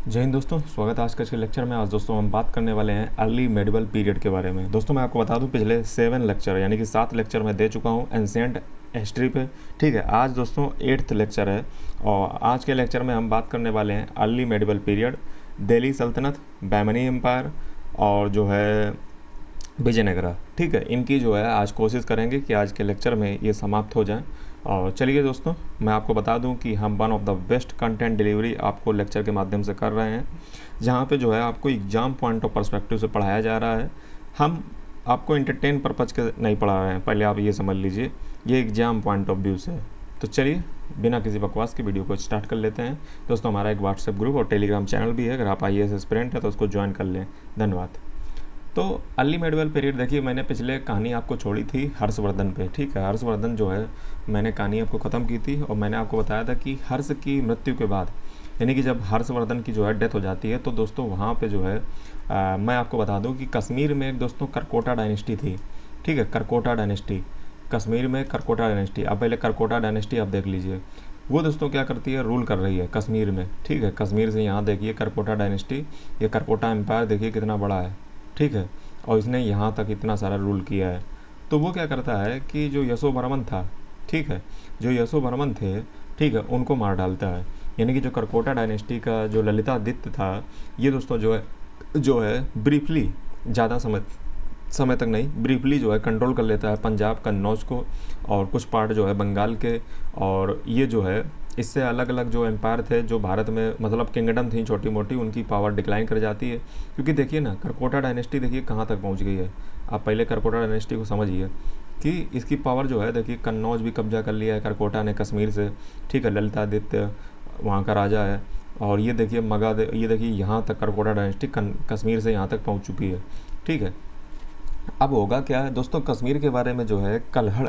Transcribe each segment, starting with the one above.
जय हिंद दोस्तों, स्वागत है आज के लेक्चर में। आज दोस्तों हम बात करने वाले हैं अर्ली मेडिवल पीरियड के बारे में। दोस्तों मैं आपको बता दूं, पिछले 7 लेक्चर यानी कि 7 लेक्चर मैं दे चुका हूं एंशिएंट हिस्ट्री पे। ठीक है, आज दोस्तों 8th लेक्चर है और आज के लेक्चर में हम बात करने वाले हैं अर्ली मेडिवल पीरियड, दिल्ली सल्तनत, बहमनी एम्पायर और जो है विजयनगरा। ठीक है, इनकी जो है आज कोशिश करेंगे कि आज के लेक्चर में ये समाप्त हो जाएं। और चलिए दोस्तों, मैं आपको बता दूं कि हम one of the best content delivery आपको लेक्चर के माध्यम से कर रहे हैं, जहां पे जो है आपको एग्ज़ाम पॉइंट ऑफ पर्सपेक्टिव से पढ़ाया जा रहा है। हम आपको इंटरटेन पर्पज़ के नहीं पढ़ा रहे हैं, पहले आप ये समझ लीजिए, ये एग्ज़ाम पॉइंट ऑफ व्यू से है। तो चलिए बिना किसी बकवास की वीडियो को स्टार्ट कर लेते हैं। दोस्तों हमारा एक व्हाट्सएप ग्रुप और टेलीग्राम चैनल भी है, अगर आप IAS एस्पिरेंट है तो उसको ज्वाइन कर लें। धन्यवाद। तो अर्ली मेडिवल पीरियड देखिए, मैंने पिछले कहानी आपको छोड़ी थी हर्षवर्धन पे। ठीक है, हर्षवर्धन जो है मैंने कहानी आपको ख़त्म की थी और मैंने आपको बताया था कि हर्ष की मृत्यु के बाद यानी कि जब हर्षवर्धन की जो है डेथ हो जाती है तो दोस्तों वहाँ पे जो है मैं आपको बता दूँ कि कश्मीर में एक दोस्तों करकोटा डायनेस्टी थी। ठीक है, करकोटा डायनेस्टी, कश्मीर में करकोटा डायनेस्टी। अब पहले करकोटा डायनेस्टी आप देख लीजिए, वो दोस्तों क्या करती है, रूल कर रही है कश्मीर में। ठीक है, कश्मीर से यहाँ देखिए करकोटा डायनेस्टी, ये करकोटा एम्पायर देखिए कितना बड़ा है। ठीक है, और इसने यहाँ तक इतना सारा रूल किया है। तो वो क्या करता है कि जो यशोवर्मन था, ठीक है, जो यशोवर्मन थे, ठीक है, उनको मार डालता है। यानी कि जो करकोटा डायनेस्टी का जो ललितादित्य था, ये दोस्तों जो है ब्रीफली, ज़्यादा समय तक नहीं, ब्रीफली जो है कंट्रोल कर लेता है पंजाब, कन्नौज को और कुछ पार्ट जो है बंगाल के। और ये जो है इससे अलग अलग जो एम्पायर थे, जो भारत में मतलब किंगडम थी छोटी मोटी, उनकी पावर डिक्लाइन कर जाती है। क्योंकि देखिए ना, करकोटा डायनेस्टी देखिए कहाँ तक पहुँच गई है। आप पहले करकोटा डायनेस्टी को समझिए कि इसकी पावर जो है, देखिए कन्नौज भी कब्जा कर लिया है करकोटा ने कश्मीर से। ठीक है, ललितादित्य वहाँ का राजा है। और ये देखिए ये देखिए यहाँ तक करकोटा डायनेस्टी कश्मीर से यहाँ तक पहुँच चुकी है। ठीक है, अब होगा क्या है दोस्तों, कश्मीर के बारे में जो है कल्हड़,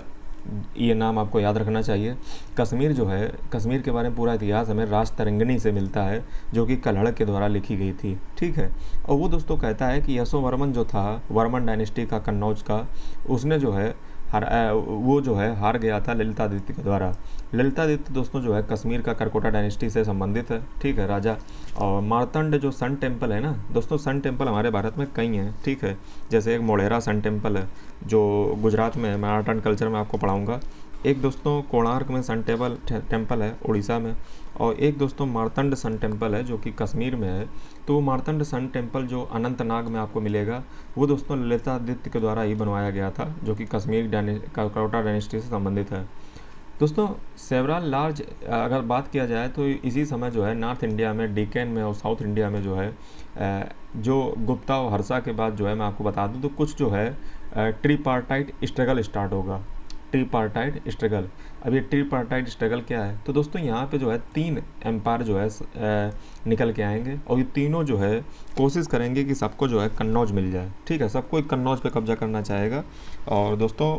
ये नाम आपको याद रखना चाहिए। कश्मीर जो है, कश्मीर के बारे में पूरा इतिहास हमें राजतरंगिणी से मिलता है, जो कि कल्हड़ के द्वारा लिखी गई थी। ठीक है, और वो दोस्तों कहता है कि यशोवर्मन जो था, वर्मन डायनेस्टी का, कन्नौज का, उसने जो है वो जो है हार गया था ललितादित्य के द्वारा। ललितादित्य दोस्तों जो है कश्मीर का करकोटा डायनेस्टी से संबंधित है। ठीक है, राजा। और मार्तंड जो सन टेम्पल है ना दोस्तों, सन टेम्पल हमारे भारत में कई हैं। ठीक है, जैसे एक मोढेरा सन टेम्पल है जो गुजरात में है, मैं आर्ट एंड कल्चर में आपको पढ़ाऊँगा। एक दोस्तों कोणार्क में सन टेम्पल है उड़ीसा में, और एक दोस्तों मार्तंड सन टेम्पल है जो कि कश्मीर में है। तो वो मार्तंड सन टेम्पल जो अनंतनाग में आपको मिलेगा, वो दोस्तों ललितादित्य के द्वारा ही बनवाया गया था, जो कि कश्मीर करकोटा डायनेस्टी से संबंधित है। दोस्तों सेवरल लार्ज, अगर बात किया जाए तो इसी समय जो है नॉर्थ इंडिया में, डेक्कन में और साउथ इंडिया में जो है जो गुप्ता और हर्षा के बाद जो है, मैं आपको बता दूं तो कुछ जो है ट्रीपार्टाइट स्ट्रगल स्टार्ट होगा। ट्रीपार्टाइट स्ट्रगल। अब ये ट्रीपार्टाइट स्ट्रगल क्या है, तो दोस्तों यहाँ पे जो है 3 एम्पायर जो है निकल के आएंगे और ये तीनों जो है कोशिश करेंगे कि सबको जो है कन्नौज मिल जाए। ठीक है, सबको एक कन्नौज पे कब्जा करना चाहेगा। और दोस्तों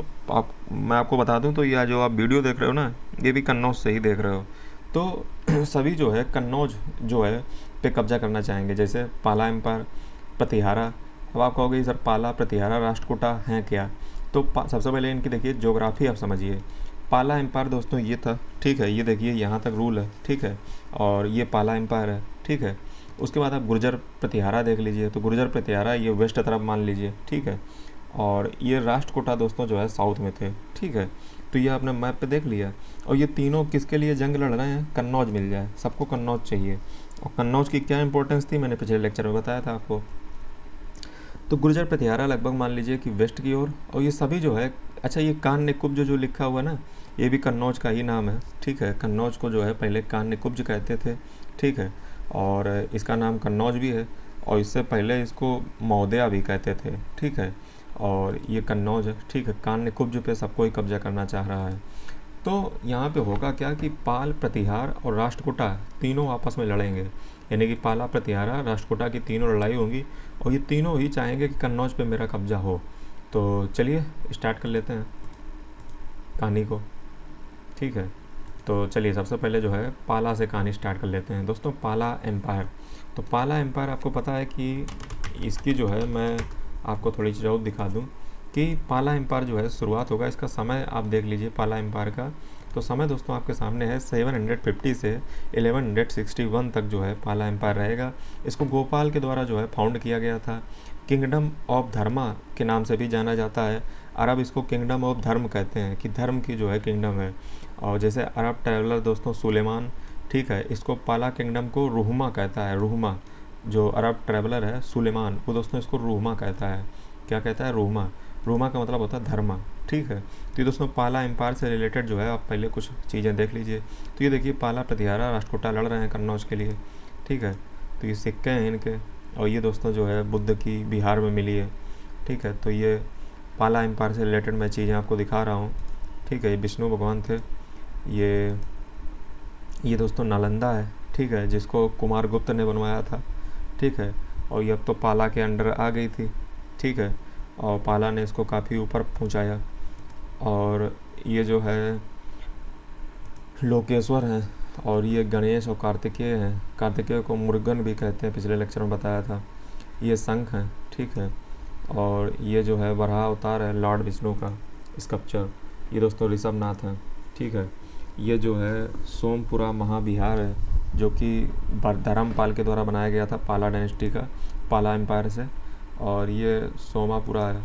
मैं आपको बता दूं तो यह जो आप वीडियो देख रहे हो ना, ये भी कन्नौज से ही देख रहे हो। तो सभी जो है कन्नौज जो है पे कब्जा करना चाहेंगे, जैसे पाला एम्पायर, प्रतिहारा। अब आप कहोगे सर पाला, प्रतिहारा, राष्ट्रकूटा हैं क्या? तो सबसे पहले इनकी देखिए ज्योग्राफी आप समझिए। पाला एम्पायर दोस्तों ये था। ठीक है, ये देखिए यहाँ तक रूल है। ठीक है, और ये पाला एम्पायर है। ठीक है, उसके बाद आप गुर्जर प्रतिहारा देख लीजिए, तो गुर्जर प्रतिहारा ये वेस्ट तरफ मान लीजिए। ठीक है, और ये राष्ट्रकूटा दोस्तों जो है साउथ में थे। ठीक है, तो ये आपने मैप पे देख लिया। और ये तीनों किसके लिए जंग लड़ रहे हैं? कन्नौज मिल जाए, सबको कन्नौज चाहिए। और कन्नौज की क्या इंपॉर्टेंस थी, मैंने पिछले लेक्चर में बताया था आपको। तो गुर्जर प्रतिहारा लगभग मान लीजिए कि वेस्ट की ओर, और ये सभी जो है, अच्छा ये कान निकुब्ज जो लिखा हुआ ना, ये भी कन्नौज का ही नाम है। ठीक है, कन्नौज को जो है पहले कान निकुब्ज कहते थे। ठीक है, और इसका नाम कन्नौज भी है, और इससे पहले इसको मौदया भी कहते थे। ठीक है, और ये कन्नौज है। ठीक है, कान निकुब्ज पे सबको ही कब्जा करना चाह रहा है। तो यहाँ पे होगा क्या कि पाल, प्रतिहार और राष्ट्रकूटा तीनों आपस में लड़ेंगे। यानी कि पाला, प्रतिहारा, राष्ट्रकूटा की तीनों लड़ाई होगी और ये तीनों ही चाहेंगे कि कन्नौज पे मेरा कब्जा हो। तो चलिए स्टार्ट कर लेते हैं कहानी को। ठीक है, तो चलिए सबसे पहले जो है पाला से कहानी स्टार्ट कर लेते हैं दोस्तों। पाला एम्पायर, तो पाला एम्पायर आपको पता है कि इसकी जो है, मैं आपको थोड़ी चीज़ और दिखा दूँ कि पाला एम्पायर जो है शुरुआत होगा, इसका समय आप देख लीजिए पाला एम्पायर का तो समय दोस्तों आपके सामने है 750 से 1161 तक जो है पाला एम्पायर रहेगा। इसको गोपाल के द्वारा जो है फाउंड किया गया था। किंगडम ऑफ धर्मा के नाम से भी जाना जाता है। अरब इसको किंगडम ऑफ धर्म कहते हैं कि धर्म की जो है किंगडम है। और जैसे अरब ट्रैवलर दोस्तों सुलेमान, ठीक है, इसको पाला किंगडम को रूहमा कहता है। रूहमा, जो अरब ट्रैवलर है सुलेमान, वो दोस्तों इसको रूहमा कहता है। क्या कहता है? रूहमा। रूहमा का मतलब होता है धर्मा, ठीक है। तो ये दोस्तों पाला एम्पायर से रिलेटेड जो है आप पहले कुछ चीज़ें देख लीजिए। तो ये देखिए पाला प्रतिहारा राष्ट्रकूटा लड़ रहे हैं कन्नौज के लिए, ठीक है। तो ये सिक्के हैं इनके, और ये दोस्तों जो है बुद्ध की बिहार में मिली है, ठीक है। तो ये पाला एम्पायर से रिलेटेड मैं चीज़ें आपको दिखा रहा हूँ, ठीक है। ये विष्णु भगवान थे। ये दोस्तों नालंदा है, ठीक है, जिसको कुमार गुप्त ने बनवाया था, ठीक है। और ये अब तो पाला के अंडर आ गई थी, ठीक है, और पाला ने इसको काफ़ी ऊपर पहुंचाया। और ये जो है लोकेश्वर हैं, और ये गणेश और कार्तिकेय हैं। कार्तिकेय को मुर्गन भी कहते हैं, पिछले लेक्चर में बताया था। ये शंख हैं, ठीक है। और ये जो है वराह अवतार है लॉर्ड विष्णु का स्कल्पचर। ये दोस्तों ऋषभनाथ हैं, ठीक है। ये जो है सोमपुरा महाविहार है, जो कि धर्मपाल के द्वारा बनाया गया था पाला डायनेस्टी का, पाला एम्पायर से। और ये सोमापुरा है।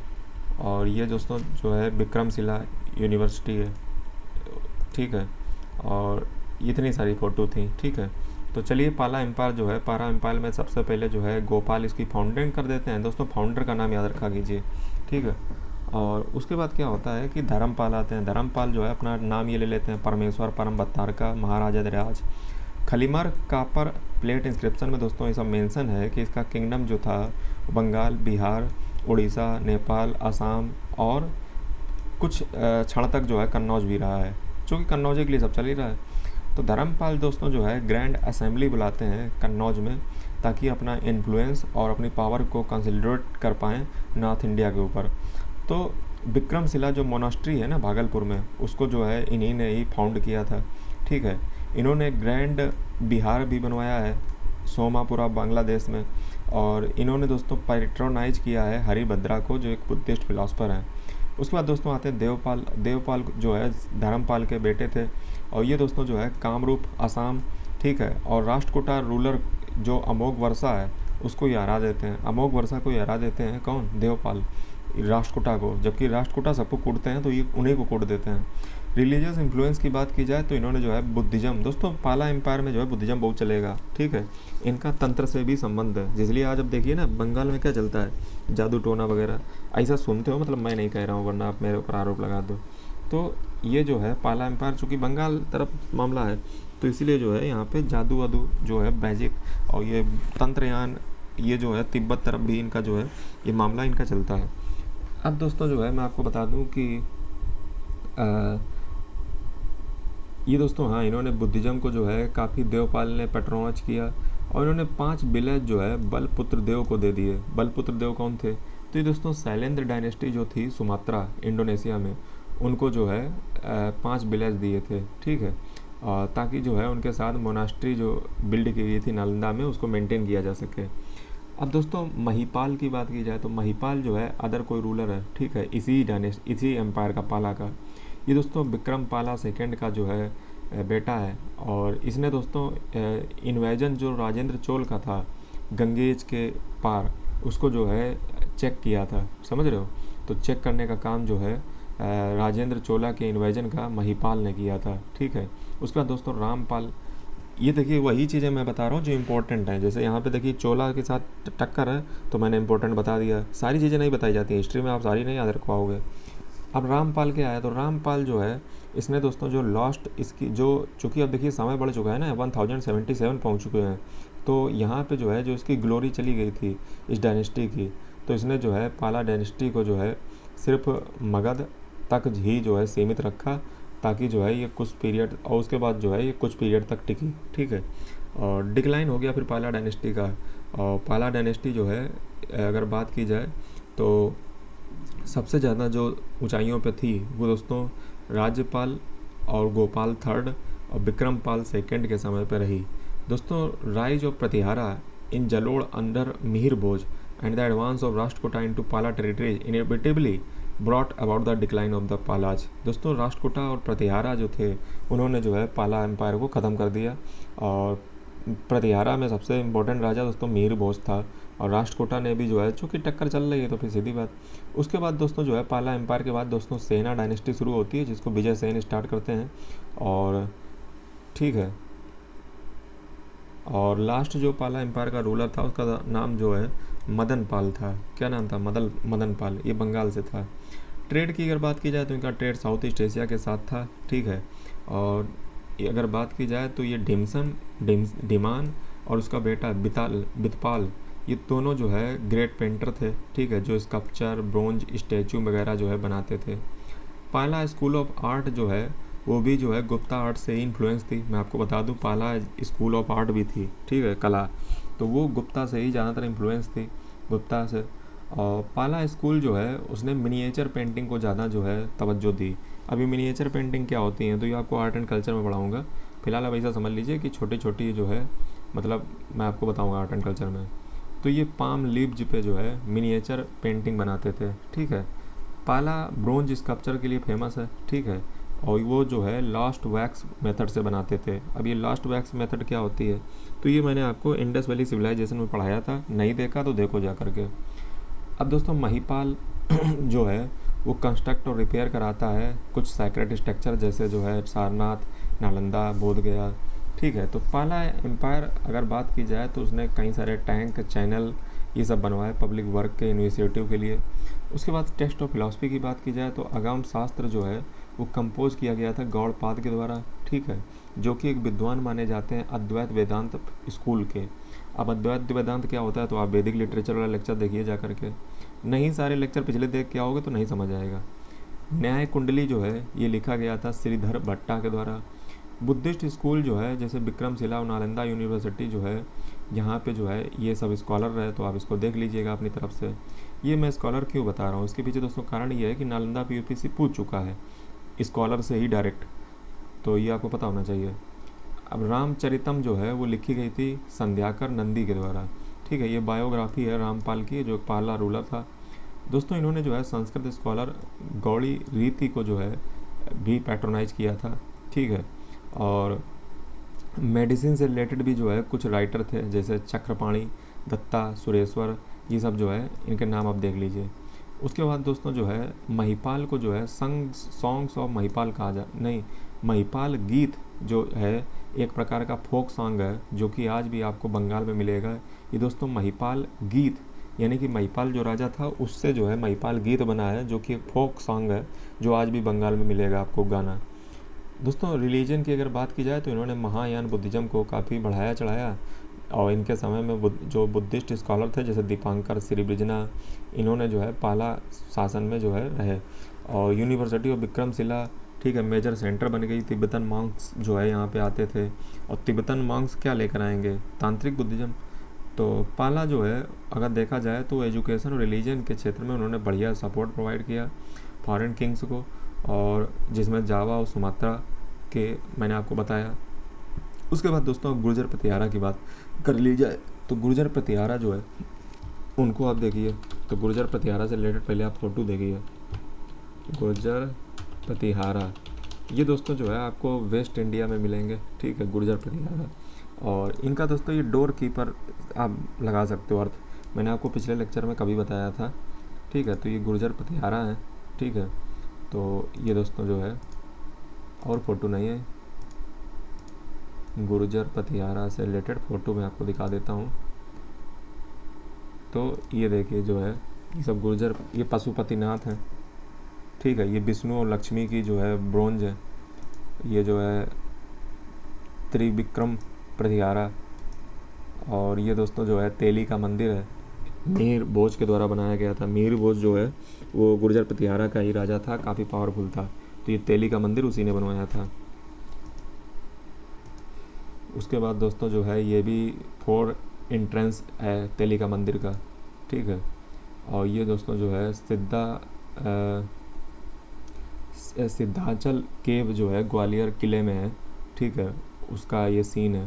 और ये दोस्तों जो है विक्रमशिला यूनिवर्सिटी है, ठीक है। और इतनी सारी फ़ोटो थी, ठीक है। तो चलिए पाला एम्पायर जो है, पाला एम्पायर में सबसे पहले जो है गोपाल इसकी फाउंडिंग कर देते हैं दोस्तों। फाउंडर का नाम याद रखा कीजिए, ठीक है। और उसके बाद क्या होता है कि धर्मपाल आते हैं। धर्मपाल जो है अपना नाम ये ले लेते हैं परमेश्वर परम बत्तार का महाराजा धीराज। खलीमर कापर प्लेट इंस्क्रिप्शन में दोस्तों ये सब मेंशन है कि इसका किंगडम जो था बंगाल, बिहार, उड़ीसा, नेपाल, असम और कुछ क्षण तक जो है कन्नौज भी रहा है, जो कि कन्नौज के लिए सब चल ही रहा है। तो धर्मपाल दोस्तों जो है ग्रैंड असेंबली बुलाते हैं कन्नौज में, ताकि अपना इन्फ्लुएंस और अपनी पावर को कंसोलिडेट कर पाएँ नॉर्थ इंडिया के ऊपर। तो विक्रमशिला जो मोनास्ट्री है ना भागलपुर में, उसको जो है इन्हीं ने ही फाउंड किया था, ठीक है। इन्होंने ग्रैंड बिहार भी बनवाया है सोमापुरा बांग्लादेश में। और इन्होंने दोस्तों पैट्रोनाइज किया है हरिभद्रा को, जो एक बुद्धिस्ट फिलासफर हैं। उसके बाद दोस्तों आते हैं देवपाल। देवपाल जो है धर्मपाल के बेटे थे। और ये दोस्तों जो है कामरूप असम, ठीक है। और राष्ट्रकूटा रूलर जो अमोघ वर्षा है उसको ये हरा देते हैं। अमोघ वर्षा को ये हरा देते हैं कौन? देवपाल, राष्ट्रकूटा को। जबकि राष्ट्रकूटा सबको कूटते हैं तो ये उन्हीं को कूट देते हैं। रिलीजियस इन्फ्लुएंस की बात की जाए तो इन्होंने जो है बुद्धिज़्म, दोस्तों पाला एम्पायर में जो है बुद्धिज़्म बहुत चलेगा, ठीक है। इनका तंत्र से भी संबंध है, इसलिए आज अब देखिए ना बंगाल में क्या चलता है, जादू टोना वगैरह ऐसा सुनते हो, मतलब मैं नहीं कह रहा हूँ वरना आप मेरे ऊपर आरोप लगा दो। तो ये जो है पाला एम्पायर चूँकि बंगाल तरफ मामला है, तो इसीलिए जो है यहाँ पे जादू वादू जो है मैजिक और ये तंत्रयान, ये जो है तिब्बत तरफ भी इनका जो है ये मामला इनका चलता है। अब दोस्तों जो है मैं आपको बता दूं कि ये दोस्तों हाँ, इन्होंने बुद्धिज़्म को जो है काफ़ी देवपाल ने पैट्रोनाइज किया, और इन्होंने 5 विलेज जो है बलपुत्र देव को दे दिए। बलपुत्र देव कौन थे? तो ये दोस्तों शैलेंद्र डायनेस्टी जो थी सुमात्रा इंडोनेशिया में, उनको जो है 5 विलेज दिए थे, ठीक है। ताकि जो है उनके साथ मोनास्ट्री जो बिल्ड की गई थी नालंदा में उसको मेंटेन किया जा सके। अब दोस्तों महिपाल की बात की जाए तो महिपाल जो है अदर कोई रूलर है, ठीक है, इसी एम्पायर का, पाला का। ये दोस्तों विक्रम पाला सेकेंड का जो है बेटा है। और इसने दोस्तों इन्वेजन जो राजेंद्र चोल का था गंगेज के पार, उसको जो है चेक किया था, समझ रहे हो। तो चेक करने का काम जो है राजेंद्र चोला के इन्वेजन का महिपाल ने किया था, ठीक है। उसके बाद दोस्तों रामपाल। ये देखिए वही चीज़ें मैं बता रहा हूँ जो इम्पोर्टेंट हैं। जैसे यहाँ पे देखिए चोला के साथ टक्कर है तो मैंने इम्पोर्टेंट बता दिया, सारी चीज़ें नहीं बताई जाती हिस्ट्री में, आप सारी नहीं याद रख पाओगे। अब रामपाल के आया तो रामपाल जो है इसने दोस्तों जो लॉस्ट इसकी जो, चूँकि अब देखिए समय बढ़ चुका है ना, 1077 पहुँच चुके हैं, तो यहाँ पे जो है जो इसकी ग्लोरी चली गई थी इस डायनेस्टी की, तो इसने जो है पाला डायनेस्टी को जो है सिर्फ मगध तक ही जो है सीमित रखा, ताकि जो है ये कुछ पीरियड, और उसके बाद जो है ये कुछ पीरियड तक टिकी, ठीक है। और डिक्लाइन हो गया फिर पाला डायनेस्टी का। और पाला डायनेस्टी जो है अगर बात की जाए तो सबसे ज़्यादा जो ऊंचाइयों पे थी वो दोस्तों राज्यपाल और गोपाल थर्ड और विक्रमपाल सेकंड के समय पर रही। दोस्तों rise of Pratihara in Jalore under Mihir Bhoj and the advance of Rashtrakuta into Pala territories inevitably brought about the decline of the Palas. दोस्तों राष्ट्रकूटा और प्रतिहारा जो थे उन्होंने जो है पाला एम्पायर को ख़त्म कर दिया। और प्रतिहारा में सबसे इम्पोर्टेंट राजा दोस्तों मीर भोज था, और राष्ट्रकूटा ने भी जो है चूँकि टक्कर चल रही है तो फिर सीधी बात। उसके बाद दोस्तों जो है पाला एम्पायर के बाद दोस्तों सेना डायनेस्टी शुरू होती है, जिसको विजय सेन स्टार्ट करते हैं। और ठीक है, और लास्ट जो पाला एम्पायर का रूलर था उसका नाम जो है मदन पाल था। क्या नाम था? मदन पाल। ये बंगाल से था। ट्रेड की अगर बात की जाए तो इनका ट्रेड साउथ ईस्ट एशिया के साथ था, ठीक है। और अगर बात की जाए तो ये डिमान और उसका बेटा बितपाल, ये दोनों जो है ग्रेट पेंटर थे, ठीक है, जो स्कल्पचर ब्रोंज स्टैचू वगैरह जो है बनाते थे। पाला स्कूल ऑफ आर्ट जो है वो भी जो है गुप्ता आर्ट से ही इन्फ्लुएंस थी। मैं आपको बता दूं पाला स्कूल ऑफ आर्ट भी थी, ठीक है, कला, तो वो गुप्ता से ही ज़्यादातर इन्फ्लुएंस थी, गुप्ता से। और पाला स्कूल जो है उसने मिनिएचर पेंटिंग को ज़्यादा जो है तवज्जो दी। अभी मिनिएचर पेंटिंग क्या होती हैं तो ये आपको आर्ट एंड कल्चर में पढ़ाऊँगा। फिलहाल अब ऐसा समझ लीजिए कि छोटी छोटी जो है, मतलब मैं आपको बताऊँगा आर्ट एंड कल्चर में। तो ये पाम लीव्स पे जो है मिनिएचर पेंटिंग बनाते थे, ठीक है। पाला ब्रोंज स्कल्पचर के लिए फेमस है, ठीक है, और वो जो है लास्ट वैक्स मेथड से बनाते थे। अब ये लास्ट वैक्स मेथड क्या होती है तो ये मैंने आपको इंडस वैली सिविलाइजेशन में पढ़ाया था, नहीं देखा तो देखो जा करके। अब दोस्तों महिपाल जो है वो कंस्ट्रक्ट और रिपेयर कराता है कुछ सैक्रेड स्ट्रक्चर, जैसे जो है सारनाथ, नालंदा, बोध गया, ठीक है। तो पाला एम्पायर अगर बात की जाए तो उसने कई सारे टैंक, चैनल, ये सब बनवाए पब्लिक वर्क के इनिशिएटिव के लिए। उसके बाद टेक्स्ट ऑफ फिलॉसफी की बात की जाए तो आगम शास्त्र जो है वो कंपोज किया गया था गौड़पाद के द्वारा, ठीक है, जो कि एक विद्वान माने जाते हैं अद्वैत वेदांत स्कूल के। अब अद्वैत वेदांत क्या होता है तो आप वैदिक लिटरेचर वाला लेक्चर देखिए जा करके, नहीं सारे लेक्चर पिछले देख के आओगे तो नहीं समझ आएगा। न्याय कुंडली जो है ये लिखा गया था श्रीधर भट्टा के द्वारा। बुद्धिस्ट स्कूल जो है जैसे विक्रमशिला और नालंदा यूनिवर्सिटी जो है, यहाँ पे जो है ये सब स्कॉलर रहे, तो आप इसको देख लीजिएगा अपनी तरफ से। ये मैं स्कॉलर क्यों बता रहा हूँ, इसके पीछे दोस्तों कारण ये है कि नालंदा पे यूपीएससी पूछ चुका है स्कॉलर से ही डायरेक्ट, तो ये आपको पता होना चाहिए। अब रामचरितम जो है वो लिखी गई थी संध्याकर नंदी के द्वारा, ठीक है, ये बायोग्राफी है रामपाल की, जो पाला रूलर था। दोस्तों इन्होंने जो है संस्कृत स्कॉलर गौड़ी रीति को जो है भी पैट्रोनाइज किया था, ठीक है। और मेडिसिन से रिलेटेड भी जो है कुछ राइटर थे जैसे चक्रपाणी, दत्ता, सुरेश्वर, ये सब जो है इनके नाम आप देख लीजिए। उसके बाद दोस्तों जो है महिपाल को जो है सॉन्ग्स ऑफ महिपाल कहा जा नहीं, महिपाल गीत जो है एक प्रकार का फोक सॉन्ग है जो कि आज भी आपको बंगाल में मिलेगा। ये दोस्तों महिपाल गीत यानी कि महिपाल जो राजा था उससे जो है महिपाल गीत बना है, जो कि एक फोक सॉन्ग है जो आज भी बंगाल में मिलेगा आपको गाना। दोस्तों रिलीजन की अगर बात की जाए तो इन्होंने महायान बुद्धिज़्म को काफ़ी बढ़ाया चढ़ाया, और इनके समय में जो बुद्धिस्ट स्कॉलर थे जैसे दीपांकर, श्रीब्रिजना, इन्होंने जो है पाला शासन में जो है रहे। और यूनिवर्सिटी ऑफ विक्रमशिला, ठीक है, मेजर सेंटर बन गई। तिब्बतन मॉन्क्स जो है यहाँ पे आते थे, और तिब्बतन मॉन्क्स क्या लेकर आएंगे, तांत्रिक बुद्धिज़्म। तो पाला जो है अगर देखा जाए तो एजुकेशन और रिलीजन के क्षेत्र में उन्होंने बढ़िया सपोर्ट प्रोवाइड किया फॉरेन किंग्स को, और जिसमें जावा और सुमात्रा के मैंने आपको बताया। उसके बाद दोस्तों गुर्जर प्रतिहारा की बात कर ली जाए तो गुर्जर प्रतिहारा जो है उनको आप देखिए, तो गुर्जर प्रतिहारा से रिलेटेड पहले आप फोटो देखिए। गुर्जर प्रतिहारा ये दोस्तों जो है आपको वेस्ट इंडिया में मिलेंगे, ठीक है, गुर्जर प्रतिहारा। और इनका दोस्तों ये डोर कीपर आप लगा सकते हो अर्थ, मैंने आपको पिछले लेक्चर में कभी बताया था, ठीक है। तो ये गुर्जर प्रतिहारा है, ठीक है। तो ये दोस्तों जो है और फ़ोटो नहीं है, गुर्जर प्रतिहारा से रिलेटेड फ़ोटो मैं आपको दिखा देता हूँ। तो ये देखिए जो है ये सब गुर्जर, ये पशुपतिनाथ हैं, ठीक है, ये विष्णु और लक्ष्मी की जो है ब्रोंज है, ये जो है त्रिविक्रम प्रतिहारा। और ये दोस्तों जो है तेली का मंदिर है, मीर भोज के द्वारा बनाया गया था। मीर भोज जो है वो गुर्जर प्रतिहारा का ही राजा था, काफ़ी पावरफुल था, तो ये तेली का मंदिर उसी ने बनवाया था। उसके बाद दोस्तों जो है ये भी 4 एंट्रेंस है तेली का मंदिर का, ठीक है। और ये दोस्तों जो है सिद्धांचल केव जो है ग्वालियर किले में है, ठीक है, उसका ये सीन है।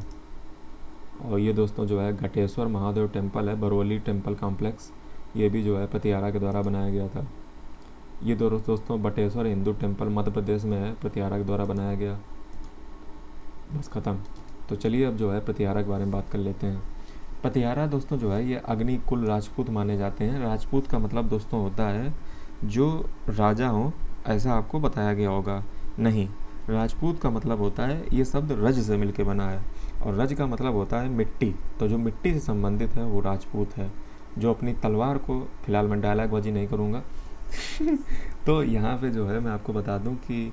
और ये दोस्तों जो है घटेश्वर महादेव टेम्पल है, बरौली टेम्पल कॉम्प्लेक्स, ये भी जो है प्रतिहारा के द्वारा बनाया गया था। ये दोस्तों बटेश्वर हिंदू टेम्पल मध्य प्रदेश में है, प्रतिहारा के द्वारा बनाया गया। बस ख़त्म। तो चलिए अब जो है प्रतिहारा के बारे में बात कर लेते हैं। प्रतिहारा दोस्तों जो है ये अग्नि कुल राजपूत माने जाते हैं। राजपूत का मतलब दोस्तों होता है जो राजा हो, ऐसा आपको बताया गया होगा। नहीं, राजपूत का मतलब होता है, ये शब्द रज से मिलके बना है और रज का मतलब होता है मिट्टी। तो जो मिट्टी से संबंधित है वो राजपूत है। जो अपनी तलवार को, फिलहाल मैं डायलॉगबाजी नहीं करूँगा तो यहाँ पे जो है मैं आपको बता दूँ कि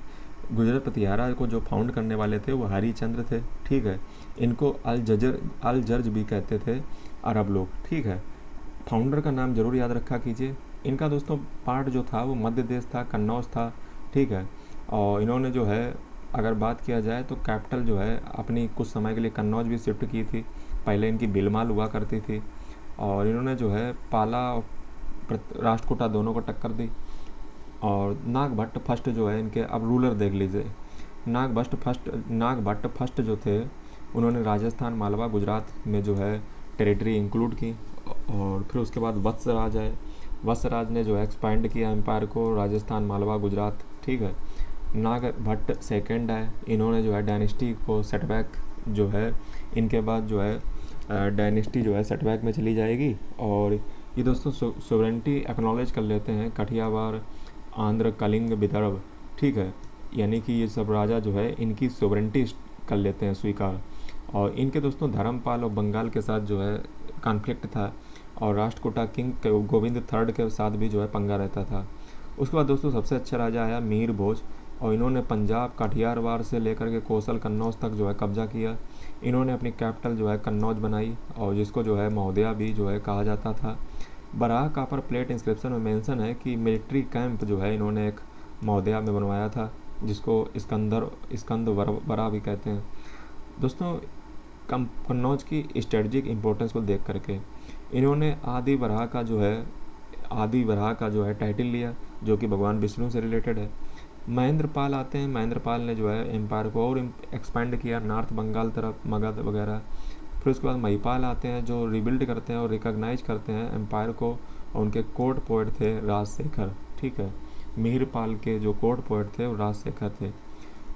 गुजरात प्रतिहारा को जो फाउंड करने वाले थे वो हरिचंद्र थे। ठीक है, इनको अल जर्ज भी कहते थे अरब लोग। ठीक है, फाउंडर का नाम जरूर याद रखा कीजिए। इनका दोस्तों पार्ट जो था वो मध्य देश था, कन्नौज था। ठीक है, और इन्होंने जो है अगर बात किया जाए तो कैपिटल जो है अपनी कुछ समय के लिए कन्नौज भी शिफ्ट की थी। पहले इनकी बिलमाल हुआ करती थी और इन्होंने जो है पाला और राष्ट्रकूटा दोनों को टक्कर दी। और नागभट्ट फर्स्ट जो है इनके, अब रूलर देख लीजिए, नागभट्ट फर्स्ट जो थे उन्होंने राजस्थान, मालवा, गुजरात में जो है टेरिटरी इंक्लूड की। और फिर उसके बाद वत्सराज है, वत्सराज ने जो है एक्सपांड किया एम्पायर को, राजस्थान, मालवा, गुजरात। ठीक है, नागभट्ट सेकंड है, इन्होंने जो है डायनेस्टी को सेटबैक जो है, इनके बाद जो है डायनेस्टी जो है सेटबैक में चली जाएगी। और ये दोस्तों सोवरेंटी एक्नॉलेज कर लेते हैं, कठियावाड़, आंध्र, कलिंग, विदर्भ। ठीक है, यानी कि ये सब राजा जो है इनकी सोवरेंटी कर लेते हैं स्वीकार। और इनके दोस्तों धर्मपाल और बंगाल के साथ जो है कॉन्फ्लिक्ट था और राष्ट्रकूटा किंग गोविंद थर्ड के साथ भी जो है पंगा रहता था। उसके बाद दोस्तों सबसे अच्छा राजा आया मीर भोज और इन्होंने पंजाब, काठियावाड़ से लेकर के कौशल, कन्नौज तक जो है कब्जा किया। इन्होंने अपनी कैपिटल जो है कन्नौज बनाई और जिसको जो है महोदया भी जो है कहा जाता था। बराह कापर प्लेट इंस्क्रिप्शन में मेंशन है कि मिलिट्री कैंप जो है इन्होंने एक महोदया में बनवाया था जिसको स्कंद बरा भी कहते हैं। दोस्तों कन्नौज की स्ट्रेटजिक इम्पोर्टेंस को देख करके इन्होंने आदि वराह का जो है टाइटल लिया जो कि भगवान विष्णु से रिलेटेड है। महेंद्रपाल आते हैं, महेंद्रपाल ने जो है एम्पायर को और एक्सपेंड किया नॉर्थ बंगाल तरफ, मगध वगैरह। फिर उसके बाद महिपाल आते हैं जो रिबिल्ड करते हैं और रिकॉग्नाइज करते हैं एम्पायर को और उनके कोर्ट पोएट थे राजशेखर। ठीक है, मिहिरपाल के जो कोर्ट पोएट थे वो राजशेखर थे।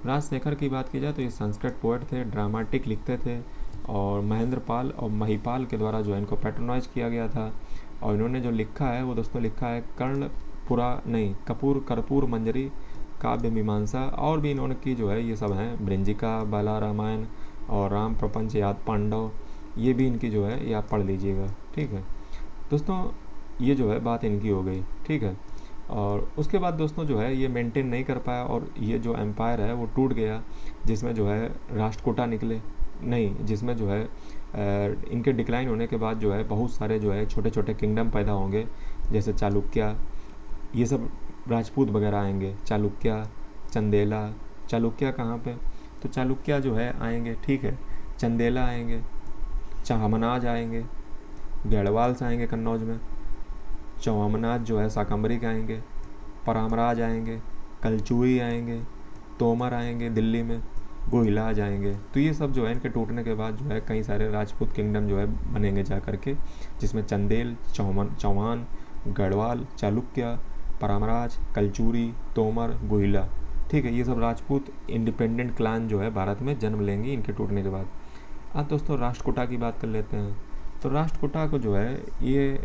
राजशेखर की बात की जाए तो ये संस्कृत पोएट थे, ड्रामेटिक लिखते थे और महेंद्रपाल और महिपाल के द्वारा जो है इनको पैट्रोनाइज किया गया था। और इन्होंने जो लिखा है वो दोस्तों लिखा है कर्पूर मंजरी, काव्य मीमांसा और भी इन्होंने की जो है ये सब हैं, भृंजिका, बाला रामायण और राम प्रपंच, याद पांडव, ये भी इनकी जो है ये आप पढ़ लीजिएगा। ठीक है दोस्तों, ये जो है बात इनकी हो गई। ठीक है, और उसके बाद दोस्तों जो है ये मेंटेन नहीं कर पाया और ये जो एम्पायर है वो टूट गया, जिसमें जो है राष्ट्रकूटा निकले नहीं, जिसमें जो है इनके डिक्लाइन होने के बाद जो है बहुत सारे जो है छोटे छोटे किंगडम पैदा होंगे, जैसे चालुक्य, ये सब राजपूत वगैरह आएंगे। चालुक्य, चंदेला, चालुक्य कहाँ पे, तो चालुक्य जो है आएंगे। ठीक है, चंदेला आएंगे, चाहमनाज आएंगे, गढ़वाल से आएंगे कन्नौज में, चौमनाज जो है शाकंभरी के आएंगे, परामराज आएंगे, कलचुई आएंगे, तोमर आएंगे दिल्ली में, गोहिलाज आएंगे। तो ये सब जो है इनके टूटने के बाद जो है कई सारे राजपूत किंगडम जो है बनेंगे जा करके, जिसमें चंदेल, चौहान, गढ़वाल, चालुक्य, परामराज, कलचुरी, तोमर, गोहिला। ठीक है, ये सब राजपूत इंडिपेंडेंट क्लान जो है भारत में जन्म लेंगे इनके टूटने के बाद। अब दोस्तों राष्ट्रकूटा की बात कर लेते हैं। तो राष्ट्रकूटा को जो है ये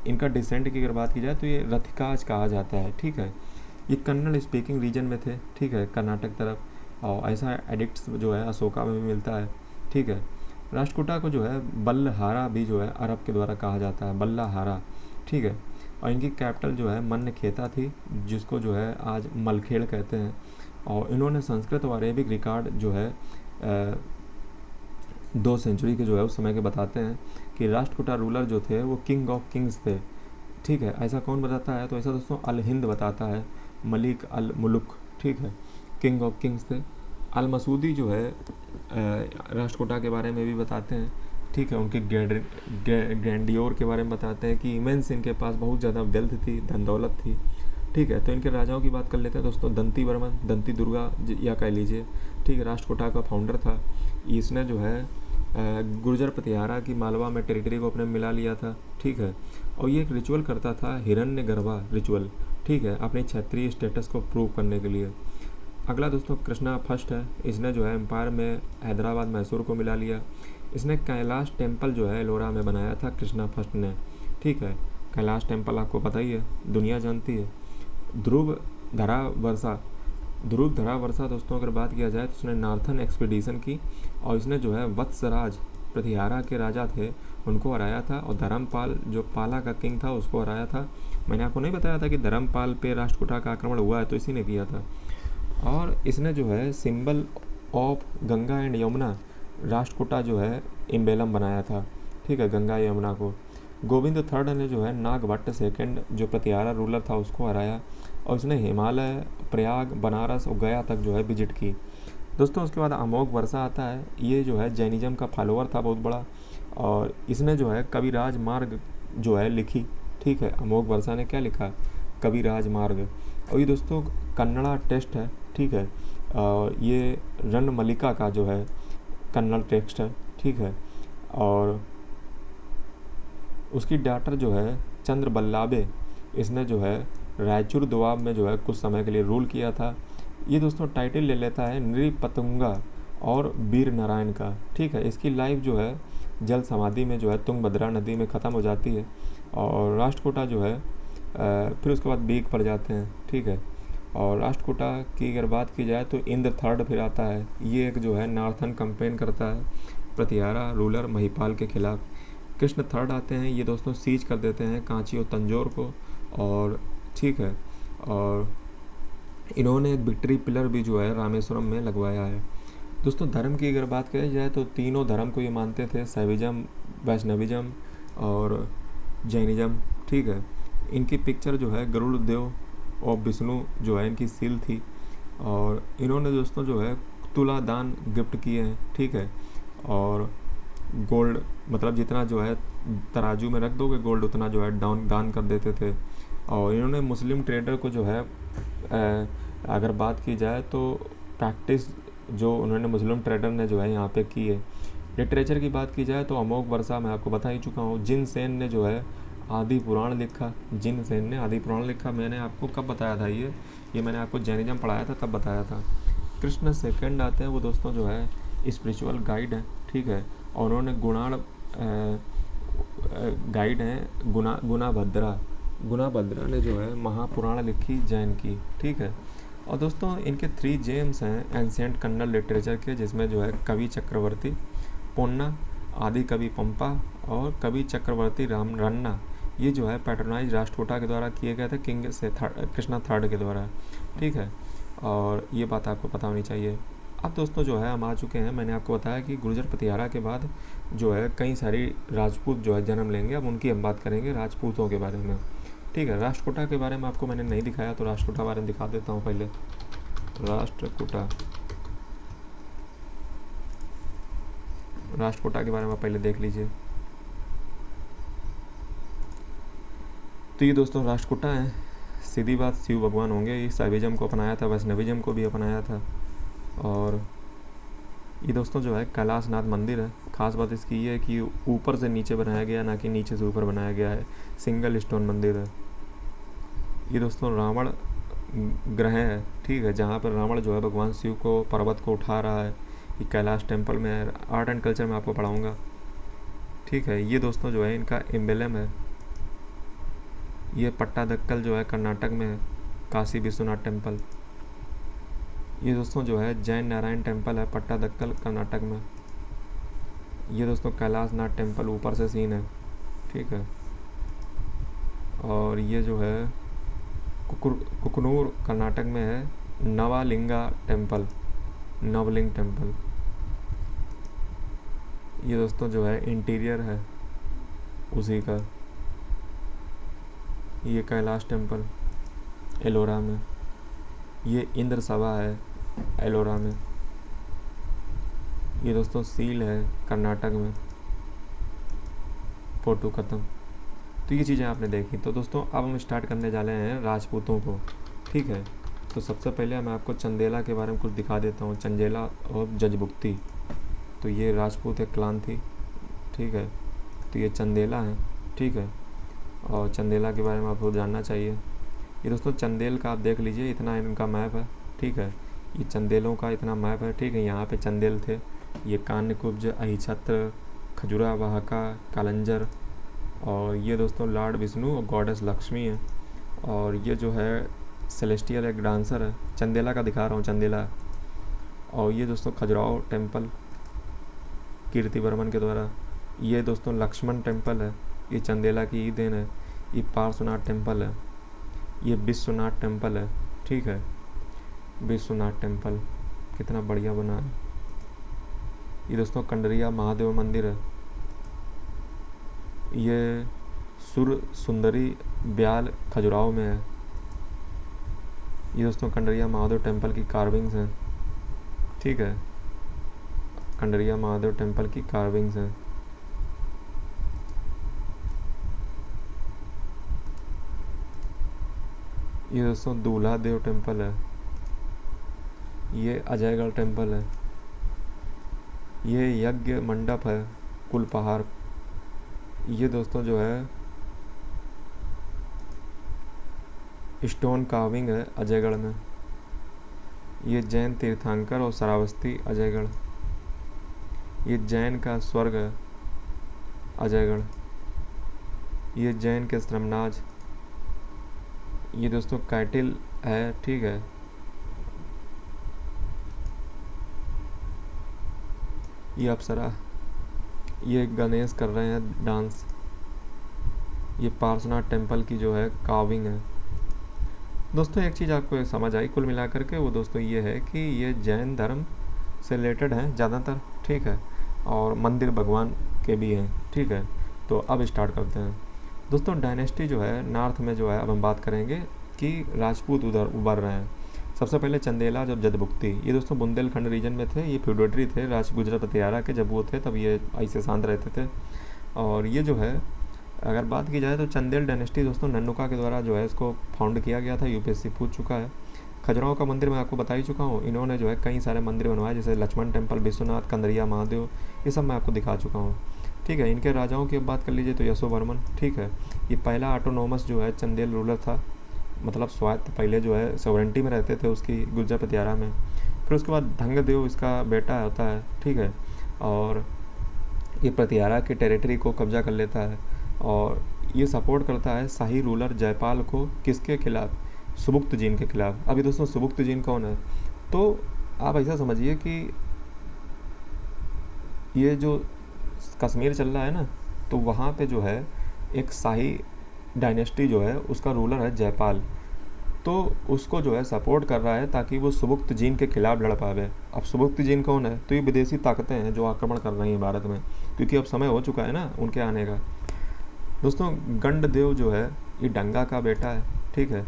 इनका डिसेंट की अगर बात की जाए तो ये रथिकाज कहा जाता है। ठीक है, ये कन्नड़ स्पीकिंग रीजन में थे। ठीक है, कर्नाटक तरफ, और ऐसा एडिक्ट्स जो है अशोका में भी मिलता है। ठीक है, राष्ट्रकूटा को जो है बल्लहारा भी जो है अरब के द्वारा कहा जाता है, बल्लहारा। ठीक है, और इनकी कैपिटल जो है मन्नखेता थी, जिसको जो है आज मलखेड़ कहते हैं। और इन्होंने संस्कृत और अरेबिक रिकॉर्ड जो है 2 सेंचुरी के जो है उस समय के बताते हैं कि राष्ट्रकूटा रूलर जो थे वो किंग ऑफ किंग्स थे। ठीक है, ऐसा कौन बताता है, तो ऐसा दोस्तों अल हिंद बताता है, मलिक अल मुलुक। ठीक है, किंग ऑफ किंग्स थे। अल मसूदी जो है राष्ट्रकूटा के बारे में भी बताते हैं। ठीक है, उनके ग्रैंडियोर के बारे में बताते हैं कि इमेंस इनके पास बहुत ज़्यादा वेल्थ थी, धन दौलत थी। ठीक है, तो इनके राजाओं की बात कर लेते हैं दोस्तों। दंती वर्मन, दंती दुर्गा या कह लीजिए। ठीक है, राष्ट्रकूटा का फाउंडर था। इसने जो है गुर्जर प्रतिहारा की मालवा में टेरिटरी को अपने मिला लिया था। ठीक है, और ये एक रिचुअल करता था, हिरण्य गर्भा रिचुअल। ठीक है, अपने क्षेत्रीय स्टेटस को प्रूव करने के लिए। अगला दोस्तों कृष्णा फर्स्ट है, इसने जो है एम्पायर में हैदराबाद मैसूर को मिला लिया। इसने कैलाश टेम्पल जो है एलोरा में बनाया था कृष्णा फर्स्ट ने। ठीक है, कैलाश टेम्पल आपको पता ही है, दुनिया जानती है। ध्रुव धरा वर्षा, ध्रुव धरा वर्षा दोस्तों अगर बात किया जाए तो उसने नार्थन एक्सपीडिशन की और इसने जो है वत्सराज प्रतिहारा के राजा थे उनको हराया था, और धर्मपाल जो पाला का किंग था उसको हराया था। मैंने आपको नहीं बताया था कि धर्मपाल पे राष्ट्रकूटा का आक्रमण हुआ है, तो इसी ने किया था। और इसने जो है symbol of Ganga and Yamuna Rashtrakuta जो है एम्बेलम बनाया था। ठीक है, गंगा यमुना को। गोविंद थर्ड ने जो है नागभट्ट सेकंड जो प्रतिहारा रूलर था उसको हराया, और उसने हिमालय, प्रयाग, बनारस और गया तक जो है विजिट की। दोस्तों उसके बाद अमोघ वर्षा आता है, ये जो है जैनिज्म का फॉलोअर था बहुत बड़ा, और इसने जो है कविराज मार्ग जो है लिखी। ठीक है, अमोघ वर्षा ने क्या लिखा, कविराज मार्ग। और ये दोस्तों कन्नड़ा टेक्स्ट है। ठीक है, ये रणमलिका का जो है कन्नड़ टेक्स्ट है। ठीक है, और उसकी डॉटर जो है चंद्र बल्लाबे, इसने जो है रायचूर दोआब में जो है कुछ समय के लिए रूल किया था। ये दोस्तों टाइटल ले लेता है नृपतुंगा और वीर नारायण का। ठीक है, इसकी लाइफ जो है जल समाधि में जो है तुंगभद्रा नदी में ख़त्म हो जाती है, और राष्ट्रकूटा जो है फिर उसके बाद बीक पड़ जाते हैं। ठीक है, और राष्ट्रकूटा की अगर बात की जाए तो इंद्र थर्ड फिर आता है, ये एक जो है नार्थन कंपेन करता है प्रतिहारा रूलर महिपाल के खिलाफ। कृष्ण थर्ड आते हैं, ये दोस्तों सीज कर देते हैं कांची और तंजौर को। और ठीक है, और इन्होंने एक विक्ट्री पिलर भी जो है रामेश्वरम में लगवाया है। दोस्तों धर्म की अगर बात की जाए तो तीनों धर्म को ये मानते थे, शैविज्म, वैष्णविज्म और जैनिज्म। ठीक है, इनकी पिक्चर जो है गरुड़ देव और विष्णु जो है इनकी सील थी, और इन्होंने दोस्तों जो है तुला दान गिफ्ट किए हैं। ठीक है, और गोल्ड मतलब जितना जो है तराजू में रख दोगे गोल्ड उतना जो है दान कर देते थे। और इन्होंने मुस्लिम ट्रेडर को जो है अगर बात की जाए तो प्रैक्टिस जो उन्होंने मुस्लिम ट्रेडर ने जो है यहाँ पे की है। लिटरेचर की बात की जाए तो अमोघ वर्षा मैं आपको बता ही चुका हूँ। जिन सेन ने जो है आदि पुराण लिखा, जिन सेन ने आदि पुराण लिखा। मैंने आपको कब बताया था, ये मैंने आपको जैनिज्म पढ़ाया था तब बताया था। कृष्ण सेकंड आते हैं, वो दोस्तों जो है स्पिरिचुअल गाइड है। ठीक है, और उन्होंने गुणाण गाइड हैं गुना भद्रा ने जो है महापुराण लिखी जैन की। ठीक है, और दोस्तों इनके 3 जेम्स हैं एंशिएंट कन्नड़ लिटरेचर के, जिसमें जो है कवि चक्रवर्ती पोन्ना, आदि कवि पंपा और कवि चक्रवर्ती राम रन्ना। ये जो है पैट्रोनाइज राष्ट्रकूटा के द्वारा किए गए थे किंग से कृष्णा थर्ड के द्वारा। ठीक है, और ये बात आपको पता होनी चाहिए। अब दोस्तों जो है हम आ चुके हैं, मैंने आपको बताया कि गुर्जर प्रतिहारा के बाद जो है कई सारी राजपूत जो है जन्म लेंगे। अब उनकी हम बात करेंगे राजपूतों के बारे में। ठीक है, राष्ट्रकूटा के बारे में आपको मैंने नहीं दिखाया, तो राष्ट्रकूटा बारे में दिखा देता हूँ पहले। राष्ट्रकूटा के बारे में पहले देख लीजिए। तो ये दोस्तों राष्ट्रकूटा है, सीधी बात शिव भगवान होंगे। ये शैविज्म को अपनाया था, वैष्णविज्म को भी अपनाया था। और ये दोस्तों जो है कैलाशनाथ मंदिर है। खास बात इसकी ये है कि ऊपर से नीचे बनाया गया, ना कि नीचे से ऊपर बनाया गया है। सिंगल स्टोन मंदिर है। ये दोस्तों रावण ग्रह है। ठीक है, जहाँ पर रावण जो है भगवान शिव को पर्वत को उठा रहा है, ये कैलाश टेम्पल में है। आर्ट एंड कल्चर में आपको पढ़ाऊँगा। ठीक है, ये दोस्तों जो है इनका एम्बेलम है। ये पट्टादक्कल जो है कर्नाटक में है, काशी विश्वनाथ टेम्पल। ये दोस्तों जो है जैन नारायण टेम्पल है, पट्टादक्कल कर्नाटक में। ये दोस्तों कैलाशनाथ टेम्पल ऊपर से सीन है। ठीक है, और ये जो है कुकनूर कर्नाटक में है नवालिंगा टेम्पल, नवलिंग टेम्पल। ये दोस्तों जो है इंटीरियर है उसी का। ये कैलाश टेम्पल एलोरा में। ये इंद्र सभा है एलोरा में। ये दोस्तों सील है कर्नाटक में। फोटो ख़त्म। तो ये चीज़ें आपने देखी। तो दोस्तों अब हम स्टार्ट करने जा रहे हैं राजपूतों को। ठीक है, तो सबसे पहले मैं आपको चंदेला के बारे में कुछ दिखा देता हूँ। चंदेला और जजबुक्ती, तो ये राजपूत एक क्लान थी। ठीक है, तो ये चंदेला है। ठीक है, और चंदेला के बारे में आपको जानना चाहिए। ये दोस्तों चंदेल का आप देख लीजिए, इतना इनका मैप है, ठीक है। ये चंदेलों का इतना मैप है, ठीक है। यहाँ पे चंदेल थे, ये कान्यकुब्ज, अहिछत्र, खजुरा, वाहका, कालंजर, और ये दोस्तों लॉर्ड विष्णु और गॉडेस लक्ष्मी है। और ये जो है सेलेस्टियल एक डांसर है, चंदेला का दिखा रहा हूँ, चंदेला। और ये दोस्तों खजुराहो टेम्पल कीर्ति वर्मन के द्वारा। ये दोस्तों लक्ष्मण टेम्पल है, ये चंदेला की ही देन है। ये पार्श्वनाथ टेम्पल है, ये विश्वनाथ टेम्पल है, ठीक है। विश्वनाथ टेम्पल कितना बढ़िया बना है। ये दोस्तों कंडरिया महादेव मंदिर है। ये सुर सुंदरी ब्याल खजुराहो में है। ये दोस्तों कंडरिया महादेव टेम्पल की कार्विंग्स हैं, ठीक है। कंडरिया महादेव टेम्पल की कार्विंग्स हैं। ये दोस्तों दूल्हा देव टेम्पल है। ये अजयगढ़ टेम्पल है। ये यज्ञ मंडप है कुलपहाड़। ये दोस्तों जो है स्टोन कार्विंग है अजयगढ़ में। ये जैन तीर्थंकर और श्रावस्ती अजयगढ़। ये जैन का स्वर्ग है अजयगढ़। ये जैन के श्रमनाज। ये दोस्तों कैटिल है, ठीक है। ये अप्सरा। ये गणेश कर रहे हैं डांस। ये पार्श्वनाथ टेम्पल की जो है कार्विंग है। दोस्तों एक चीज़ आपको समझ आई कुल मिलाकर के, वो दोस्तों ये है कि ये जैन धर्म से रिलेटेड हैं ज़्यादातर, ठीक है। और मंदिर भगवान के भी हैं, ठीक है। तो अब स्टार्ट करते हैं दोस्तों। डायनेस्टी जो है नॉर्थ में जो है, अब हम बात करेंगे कि राजपूत उधर उभर रहे हैं। सबसे पहले चंदेला, जब जदभुक्ति, ये दोस्तों बुंदेलखंड रीजन में थे। ये फ्यूडेटरी थे राज गुजरात पतियारा के, जब वो थे तब ये ऐसे शांत रहते थे। और ये जो है अगर बात की जाए तो चंदेल डायनेस्टी दोस्तों नन्नुका के द्वारा जो है इसको फाउंड किया गया था। यूपीएससी पूछ चुका है। खजुराहो का मंदिर मैं आपको बता ही चुका हूँ। इन्होंने जो है कई सारे मंदिर बनवाए, जैसे लक्ष्मण टेम्पल, विश्वनाथ, कंदरिया महादेव, ये सब मैं आपको दिखा चुका हूँ, ठीक है। इनके राजाओं की अब बात कर लीजिए तो यशोवर्मन, ठीक है। ये पहला ऑटोनोमस जो है चंदेल रूलर था, मतलब स्वायत्त, पहले जो है सॉवरेंटी में रहते थे उसकी गुर्जर पतियारा में। फिर उसके बाद धंगदेव इसका बेटा होता है, ठीक है। और ये पतियारा की टेरिटरी को कब्जा कर लेता है और ये सपोर्ट करता है शाही रूलर जयपाल को। किसके खिलाफ? सुबुक्तजीन के खिलाफ। अभी दोस्तों सुबुक्तजीन कौन है? तो आप ऐसा समझिए कि ये जो कश्मीर चल रहा है ना, तो वहाँ पे जो है एक शाही डायनेस्टी जो है उसका रूलर है जयपाल, तो उसको जो है सपोर्ट कर रहा है ताकि वो सुबुक्तजीन के खिलाफ लड़ पावे। अब सुबुक्तजीन कौन है? तो ये विदेशी ताकतें हैं जो आक्रमण कर रही हैं भारत में, क्योंकि अब समय हो चुका है ना उनके आने का। दोस्तों गंडदेव जो है ये डंगा का बेटा है, ठीक है।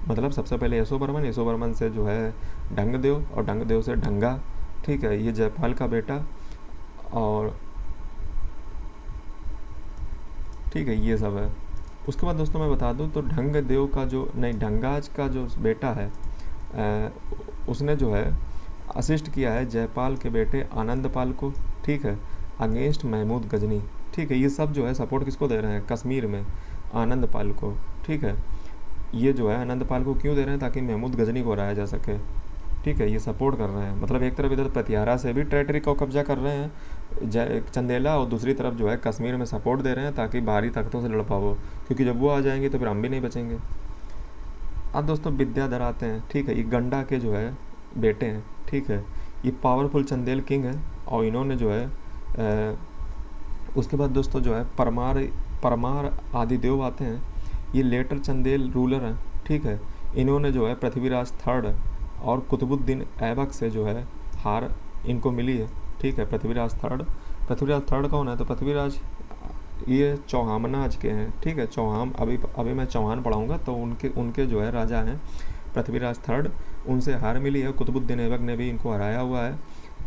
मतलब सबसे पहले यशोवर्मन, यशोवर्मन से जो है ढंगदेव, और ढंगदेव से ढंगा, ठीक है। ये जयपाल का बेटा, और ठीक है ये सब है। उसके बाद दोस्तों मैं बता दूं तो ढंगदेव का जो नहीं ढंगाज का जो बेटा है उसने जो है असिस्ट किया है जयपाल के बेटे आनंदपाल को, ठीक है, अगेंस्ट महमूद गजनी, ठीक है। ये सब जो है सपोर्ट किसको दे रहे हैं? कश्मीर में आनंदपाल को, ठीक है। ये जो है आनंदपाल को क्यों दे रहे हैं? ताकि महमूद गजनी को हराया जा सके, ठीक है। ये सपोर्ट कर रहे हैं, मतलब एक तरफ इधर पतियारा से भी टेरिटरी को कब्जा कर रहे हैं चंदेला, और दूसरी तरफ जो है कश्मीर में सपोर्ट दे रहे हैं ताकि बाहरी ताकतों से लड़ पाओ, क्योंकि जब वो आ जाएंगे तो फिर हम भी नहीं बचेंगे। अब दोस्तों विद्याधर आते हैं, ठीक है। ये गंडा के जो है बेटे हैं, ठीक है। ये पावरफुल चंदेल किंग है, और इन्होंने जो है उसके बाद दोस्तों जो है परमार आदिदेव आते हैं। ये लेटर चंदेल रूलर हैं, ठीक है। इन्होंने जो है पृथ्वीराज थर्ड और कुतुबुद्दीन ऐबक से जो है हार इनको मिली है, ठीक है। पृथ्वीराज थर्ड कौन है? तो पृथ्वीराज ये चौहामनाज के हैं, ठीक है। चौहान अभी मैं चौहान पढ़ाऊँगा, तो उनके जो है राजा हैं पृथ्वीराज थर्ड, उनसे हार मिली है। कुतुबुद्दीन ऐबक ने भी इनको हराया हुआ है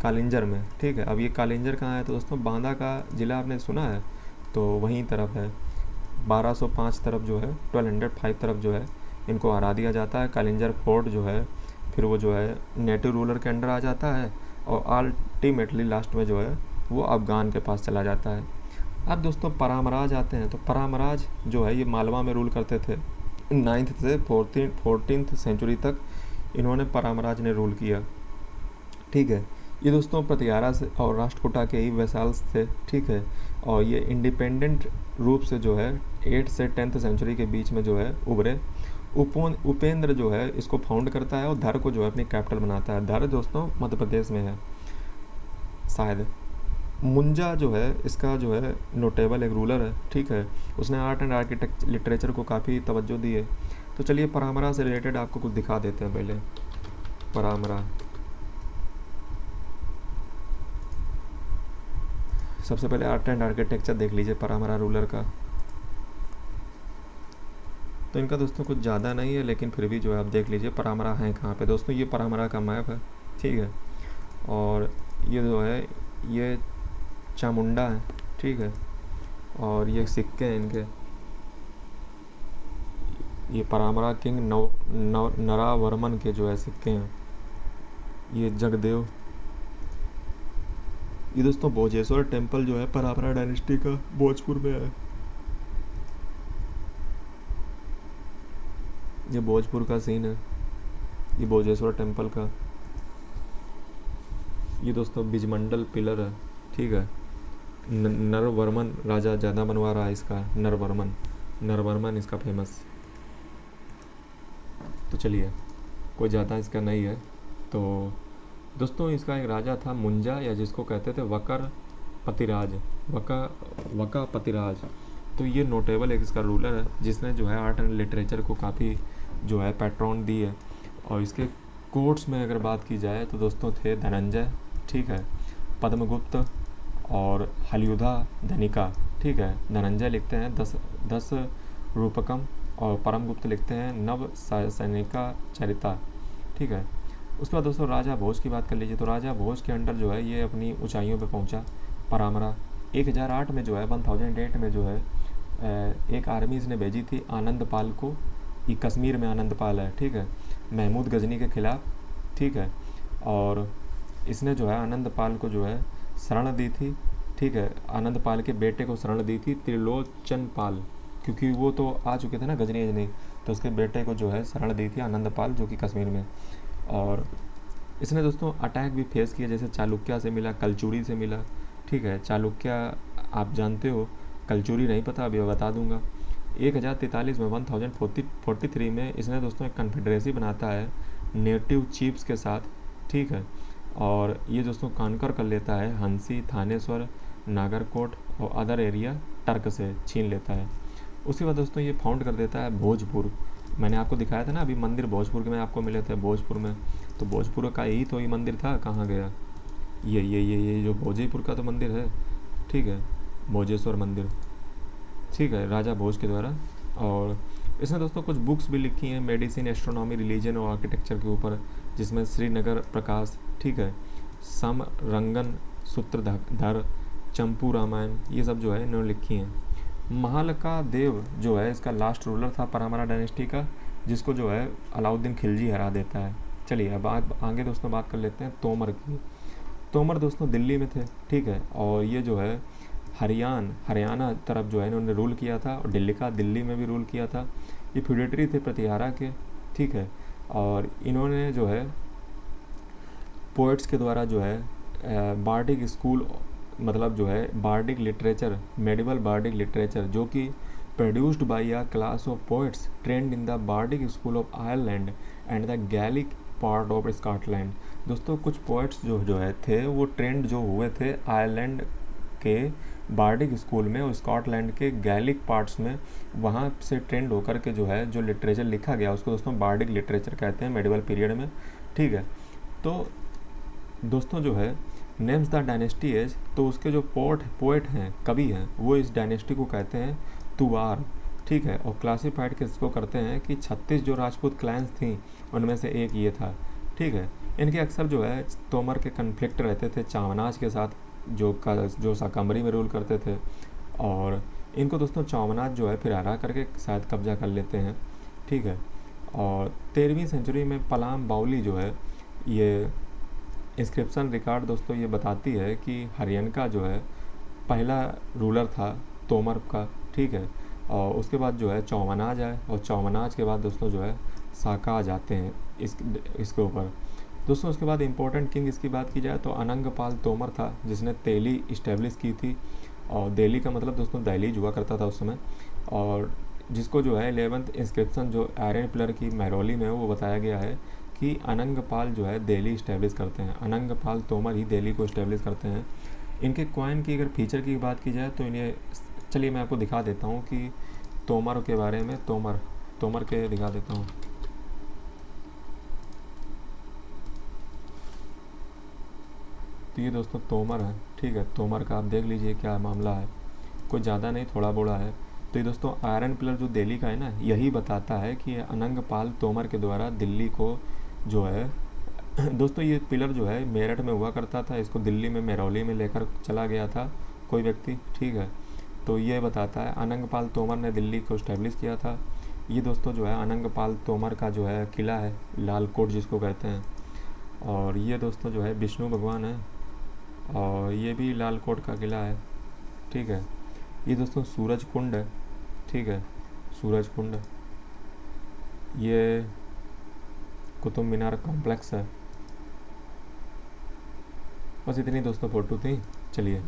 कालिंजर में, ठीक है। अब ये कालिंजर कहाँ है? तो दोस्तों बांदा का ज़िला आपने सुना है, तो वहीं तरफ है। 1205 तरफ जो है 1205 तरफ जो है इनको हरा दिया जाता है। कालिंजर फोर्ट जो है फिर वो जो है नेटिव रूलर के अंडर आ जाता है, और अल्टीमेटली लास्ट में जो है वो अफ़गान के पास चला जाता है। अब दोस्तों परामराज आते हैं, तो परामराज जो है ये मालवा में रूल करते थे, 9th से 14th सेंचुरी तक इन्होंने परामराज ने रूल किया। ठीक है, ये दोस्तों प्रतिहारा से और राष्ट्रकूटा के ही वैसाल्स थे। ठीक है, और ये इंडिपेंडेंट रूप से जो है 8 से 10th सेंचुरी के बीच में जो है उभरे। उपेंद्र जो है इसको फाउंड करता है और धर को जो है अपनी कैपिटल बनाता है। धर दोस्तों मध्य प्रदेश में है शायद। मुंजा जो है इसका जो है नोटेबल एक रूलर है। ठीक है, उसने आर्ट एंड आर्किटेक्ट लिटरेचर को काफ़ी तवज्जो दी है। तो चलिए परामरा से रिलेटेड आपको कुछ दिखा देते हैं। पहले परामरा, सबसे पहले आर्ट एंड आर्किटेक्चर देख लीजिए परामरा रूलर का। तो इनका दोस्तों कुछ ज़्यादा नहीं है, लेकिन फिर भी जो है आप देख लीजिए परामरा है कहाँ पे। दोस्तों ये परामरा का मैप है। ठीक है, और ये जो है ये चामुंडा है। ठीक है, और ये सिक्के हैं इनके। ये परामरा किंग नरावर्मन के जो है सिक्के हैं। ये जगदेव। ये दोस्तों भोजेश्वर टेम्पल जो है परामरा डायनेस्टी का भोजपुर में है। ये भोजपुर का सीन है, ये भोजेश्वर टेम्पल का। ये दोस्तों बिजमंडल पिलर है। ठीक है, नरवर्मन राजा ज़्यादा बनवा रहा है इसका। नरवर्मन इसका फेमस। तो चलिए कोई ज़्यादा इसका नहीं है। तो दोस्तों इसका एक राजा था मुंजा, या जिसको कहते थे वकर पतिराज। वका पतिराज। तो ये नोटेबल एक इसका रूलर है, जिसने जो है आर्ट एंड लिटरेचर को काफ़ी जो है पैट्रॉन दी है। और इसके कोर्ट्स में अगर बात की जाए तो दोस्तों थे धनंजय, ठीक है, पद्मगुप्त और हलयुधा धनिका। ठीक है, धनंजय लिखते हैं 10 रूपकम और परमगुप्त लिखते हैं नव सैनिका चरिता। ठीक है, उसके बाद दोस्तों राजा भोज की बात कर लीजिए। तो राजा भोज के अंडर जो है ये अपनी ऊंचाइयों पे पहुंचा। परामरा 1008 में जो है 1008 में जो है एक आर्मी इसने भेजी थी आनंद पाल को। ये कश्मीर में आनंद पाल है। ठीक है, महमूद गजनी के खिलाफ। ठीक है, और इसने जो है आनंद पाल को जो है शरण दी थी। ठीक है, आनंद पाल के बेटे को शरण दी थी त्रिलोचन पाल, क्योंकि वो तो आ चुके थे ना गजनी, तो उसके बेटे को जो है शरण दी थी आनंद पाल, जो कि कश्मीर में। और इसने दोस्तों अटैक भी फेस किया, जैसे चालुक्या से मिला, कलचुरी से मिला। ठीक है, चालुक्या आप जानते हो, कलचुरी नहीं पता, अभी बता दूंगा। 1043 में 1043 में इसने दोस्तों एक कन्फेडरेसी बनाता है नेटिव चीफ्स के साथ। ठीक है, और ये दोस्तों कानकर कर लेता है हंसी, थानेश्वर, नागरकोट और अदर एरिया टर्क से छीन लेता है। उसके बाद दोस्तों ये फाउंड कर देता है भोजपुर। मैंने आपको दिखाया था ना अभी मंदिर भोजपुर के में आपको मिले थे भोजपुर में, तो भोजपुर का ही तो ये मंदिर था। कहाँ गया ये जो भोजपुर का तो मंदिर है। ठीक है, भोजेश्वर मंदिर। ठीक है, राजा भोज के द्वारा। और इसने दोस्तों कुछ बुक्स भी लिखी हैं मेडिसिन, एस्ट्रोनॉमी, रिलीजन और आर्किटेक्चर के ऊपर, जिसमें श्रीनगर प्रकाश, ठीक है, समरंगन सूत्रधर, चंपू रामायण, ये सब जो है इन्होंने लिखी हैं। महालका देव जो है इसका लास्ट रूलर था परामरा डायनेस्टी का, जिसको जो है अलाउद्दीन खिलजी हरा देता है। चलिए अब आगे दोस्तों बात कर लेते हैं तोमर की। तोमर दोस्तों दिल्ली में थे। ठीक है, और ये जो है हरियाणा तरफ जो है इन्होंने रूल किया था, और दिल्ली में भी रूल किया था। ये फ्यूडेटरी थे प्रतिहारा के। ठीक है, और इन्होंने जो है पोइट्स के द्वारा जो है बार्डिक स्कूल, मतलब जो है bardic literature, medieval bardic literature, जो कि produced by a class of poets trained in the bardic school of Ireland and the Gaelic part of Scotland. दोस्तों कुछ पोइट्स जो है थे वो ट्रेंड जो हुए थे आयरलैंड के बार्डिक स्कूल में और स्कॉटलैंड के गैलिक पार्ट्स में, वहाँ से ट्रेंड होकर के जो है जो लिटरेचर लिखा गया उसको दोस्तों बार्डिक लिटरेचर कहते हैं मेडिवल पीरियड में। ठीक है, तो दोस्तों जो है नेम्स द डायनेस्टी एज, तो उसके जो पोएट हैं, कवि हैं, वो इस डायनेस्टी को कहते हैं तुवार। ठीक है, और क्लासीफाइड किसको करते हैं कि 36 जो राजपूत क्लैंस थी उनमें से एक ये था। ठीक है, इनके अक्सर जो है तोमर के कन्फ्लिक्ट रहते थे चावनाज के साथ, जो साकम्बरी में रूल करते थे। और इनको दोस्तों चावनाज जो है फिर हरा करके शायद कब्जा कर लेते हैं। ठीक है, और 13वीं सेंचुरी में पलाम बाउली जो है, ये इंस्क्रिप्शन रिकॉर्ड दोस्तों ये बताती है कि हरियनका जो है पहला रूलर था तोमर का। ठीक है, और उसके बाद जो है चौमनाज आए, और चौमनाज के बाद दोस्तों जो है साका आ जाते हैं इसके ऊपर। दोस्तों उसके बाद इम्पोर्टेंट किंग इसकी बात की जाए तो अनंगपाल तोमर था, जिसने दिल्ली इस्टेब्लिश की थी। और दिल्ली का मतलब दोस्तों दिल्ली हुआ करता था उस समय, और जिसको जो है 11th इंस्क्रिप्शन जो आयरन पिलर की महरौली में है वो बताया गया है कि अनंगपाल जो है दिल्ली इस्टेब्लिश करते हैं, अनंगपाल तोमर ही दिल्ली को इस्टेब्लिश करते हैं। इनके कॉइन की अगर फीचर की बात की जाए तो इन्हें, चलिए मैं आपको दिखा देता हूँ कि तोमर के बारे में, तोमर के दिखा देता हूँ। तो ये दोस्तों तोमर है, ठीक है, तोमर का आप देख लीजिए क्या मामला है, कोई ज़्यादा नहीं थोड़ा बोड़ा है। तो ये दोस्तों आयरन पिलर जो दिल्ली का है ना, यही बताता है कि अनंगपाल तोमर के द्वारा दिल्ली को जो है दोस्तों ये पिलर जो है मेरठ में हुआ करता था, इसको दिल्ली में महरौली में लेकर चला गया था कोई व्यक्ति, ठीक है। तो ये बताता है अनंगपाल तोमर ने दिल्ली को इस्टेब्लिश किया था। ये दोस्तों जो है अनंगपाल तोमर का जो है किला है, लाल कोट जिसको कहते हैं। और ये दोस्तों जो है विष्णु भगवान है, और ये भी लाल कोट का किला है, ठीक है। ये दोस्तों सूरज कुंड है, ठीक है, सूरज कुंड। ये कुतुब मीनार कॉम्प्लेक्स है। बस इतनी दोस्तों फ़ोटो थी। चलिए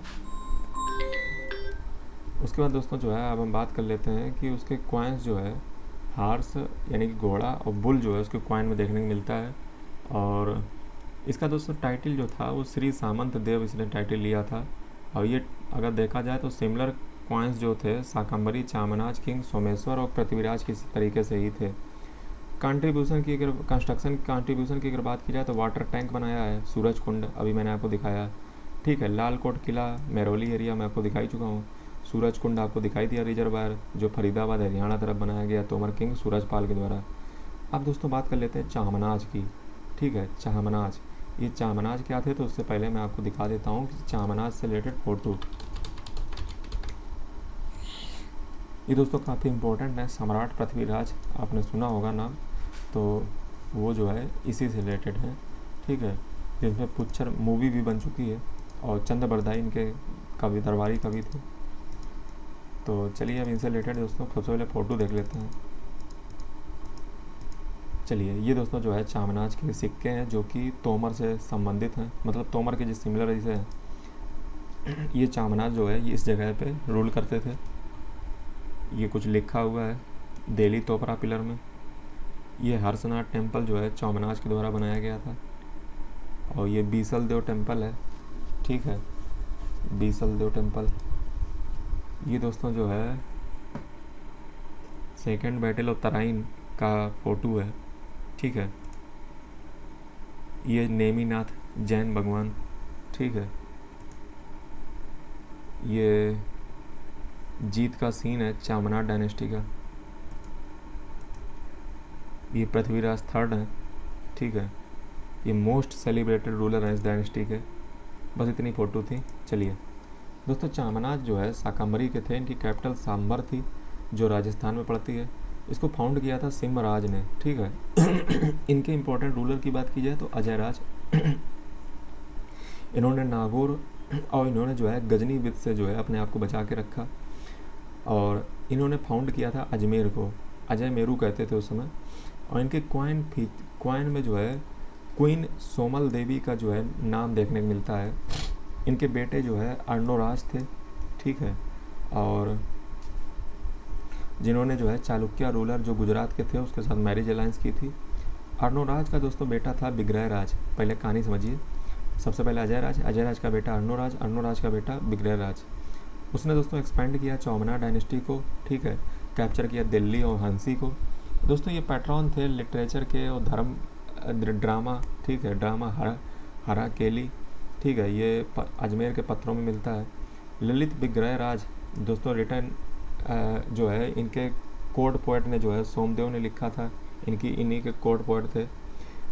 उसके बाद दोस्तों जो है अब हम बात कर लेते हैं कि उसके कॉइन्स जो है हार्स यानी कि घोड़ा और बुल जो है उसके कॉइन में देखने को मिलता है। और इसका दोस्तों टाइटल जो था वो श्री सामंत देव इसने टाइटल लिया था। और ये अगर देखा जाए तो सिमिलर कॉइन्स जो थे शाकंभरी, चामनाज, किंग सोमेश्वर और पृथ्वीराज किसी तरीके से ही थे। कंट्रीब्यूशन की अगर कंस्ट्रक्शन कंट्रीब्यूशन की अगर बात की जाए तो वाटर टैंक बनाया है, सूरज कुंड अभी मैंने आपको दिखाया, ठीक है। लाल कोट किला महरौली एरिया में आपको दिखाई चुका हूँ। सूरज कुंड आपको दिखाई दिया रिजर्वायर जो फरीदाबाद हरियाणा तरफ बनाया गया तोमर किंग सूरजपाल के द्वारा। अब दोस्तों बात कर लेते हैं चामनाज की, ठीक है। चामनाज, ये चामनाज क्या थे तो उससे पहले मैं आपको दिखा देता हूँ कि चामनाज से रिलेटेड फोटो। ये दोस्तों काफ़ी इम्पोर्टेंट है, सम्राट पृथ्वीराज आपने सुना होगा नाम, तो वो जो है इसी से रिलेटेड है, ठीक है। जिसमें पुच्छर मूवी भी बन चुकी है, और चंद्र बरदाई इनके कवि दरबारी कवि थे। तो चलिए अब इनसे रिलेटेड दोस्तों सबसे पहले फ़ोटो देख लेते हैं। चलिए ये दोस्तों जो है चामनाज के सिक्के हैं जो कि तोमर से संबंधित हैं, मतलब तोमर के जिस सिमिलर जैसे हैं। ये चामनाज जो है ये इस जगह पे रूल करते थे। ये कुछ लिखा हुआ है दिल्ली तोपरा पिलर में। ये हर्षनाथ टेम्पल जो है चामनाज के द्वारा बनाया गया था। और ये बीसल देव टेम्पल है, ठीक है, बीसल देव टेम्पल। ये दोस्तों जो है सेकेंड बैटल ऑफ तराइन का फोटो है, ठीक है। ये नेमीनाथ जैन भगवान, ठीक है। ये जीत का सीन है चामनाथ डायनेस्टी का। ये पृथ्वीराज थर्ड है, ठीक है। ये मोस्ट सेलिब्रेटेड रूलर हैं इस डायनेस्टी के। बस इतनी फ़ोटो थी। चलिए दोस्तों चामनाथ जो है शाकंभरी के थे, इनकी कैपिटल सांबर थी जो राजस्थान में पड़ती है। इसको फाउंड किया था सिंहराज ने, ठीक है। इनके इम्पोर्टेंट रूलर की बात की जाए तो अजय राज। इन्होंने नागौर और इन्होंने जो है गजनी विद से जो है अपने आप को बचा के रखा। और इन्होंने फाउंड किया था अजमेर को, अजय मेरू कहते थे उस समय। और इनके क्वाइन में जो है क्वीन सोमल देवी का जो है नाम देखने को मिलता है। इनके बेटे जो है अर्णोराज थे, ठीक है। और जिन्होंने जो है चालुक्य रूलर जो गुजरात के थे उसके साथ मैरिज अलायंस की थी। अर्णोराज का दोस्तों बेटा था विग्रह राज। पहले कहानी समझिए, सबसे पहले अजय राज का बेटा अर्णोराज का बेटा विग्रह राज। उसने दोस्तों एक्सपेंड किया चौमना डायनेस्टी को, ठीक है, कैप्चर किया दिल्ली और हंसी को। दोस्तों ये पैट्रॉन थे लिटरेचर के और धर्म ड्रामा, ठीक है, ड्रामा हरा केली, ठीक है। ये अजमेर के पत्रों में मिलता है। ललित विग्रह राज दोस्तों रिटर्न जो है इनके कोड पोएट ने जो है सोमदेव ने लिखा था, इन्हीं के कोड पोएट थे।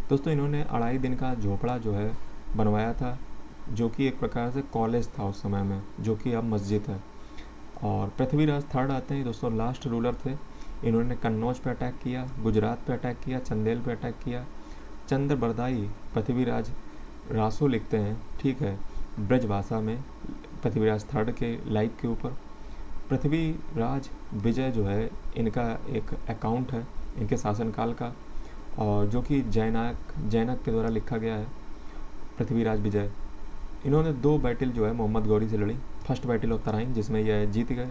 दोस्तों इन्होंने 2.5 दिन का झोपड़ा जो है बनवाया था, जो कि एक प्रकार से कॉलेज था उस समय में, जो कि अब मस्जिद है। और पृथ्वीराज थर्ड आते हैं दोस्तों, लास्ट रूलर थे। इन्होंने कन्नौज पे अटैक किया, गुजरात पे अटैक किया, चंदेल पे अटैक किया। चंद्र बरदाई पृथ्वीराज रासो लिखते हैं, ठीक है, ब्रज भाषा में पृथ्वीराज थर्ड के लाइफ के ऊपर। पृथ्वीराज विजय जो है इनका एक अकाउंट है इनके शासनकाल का, और जो कि जैनक के द्वारा लिखा गया है। पृथ्वीराज विजय, इन्होंने 2 बैटल जो है मोहम्मद गौरी से लड़ी। फर्स्ट बैटल ऑफ तराइन जिसमें यह जीत गए,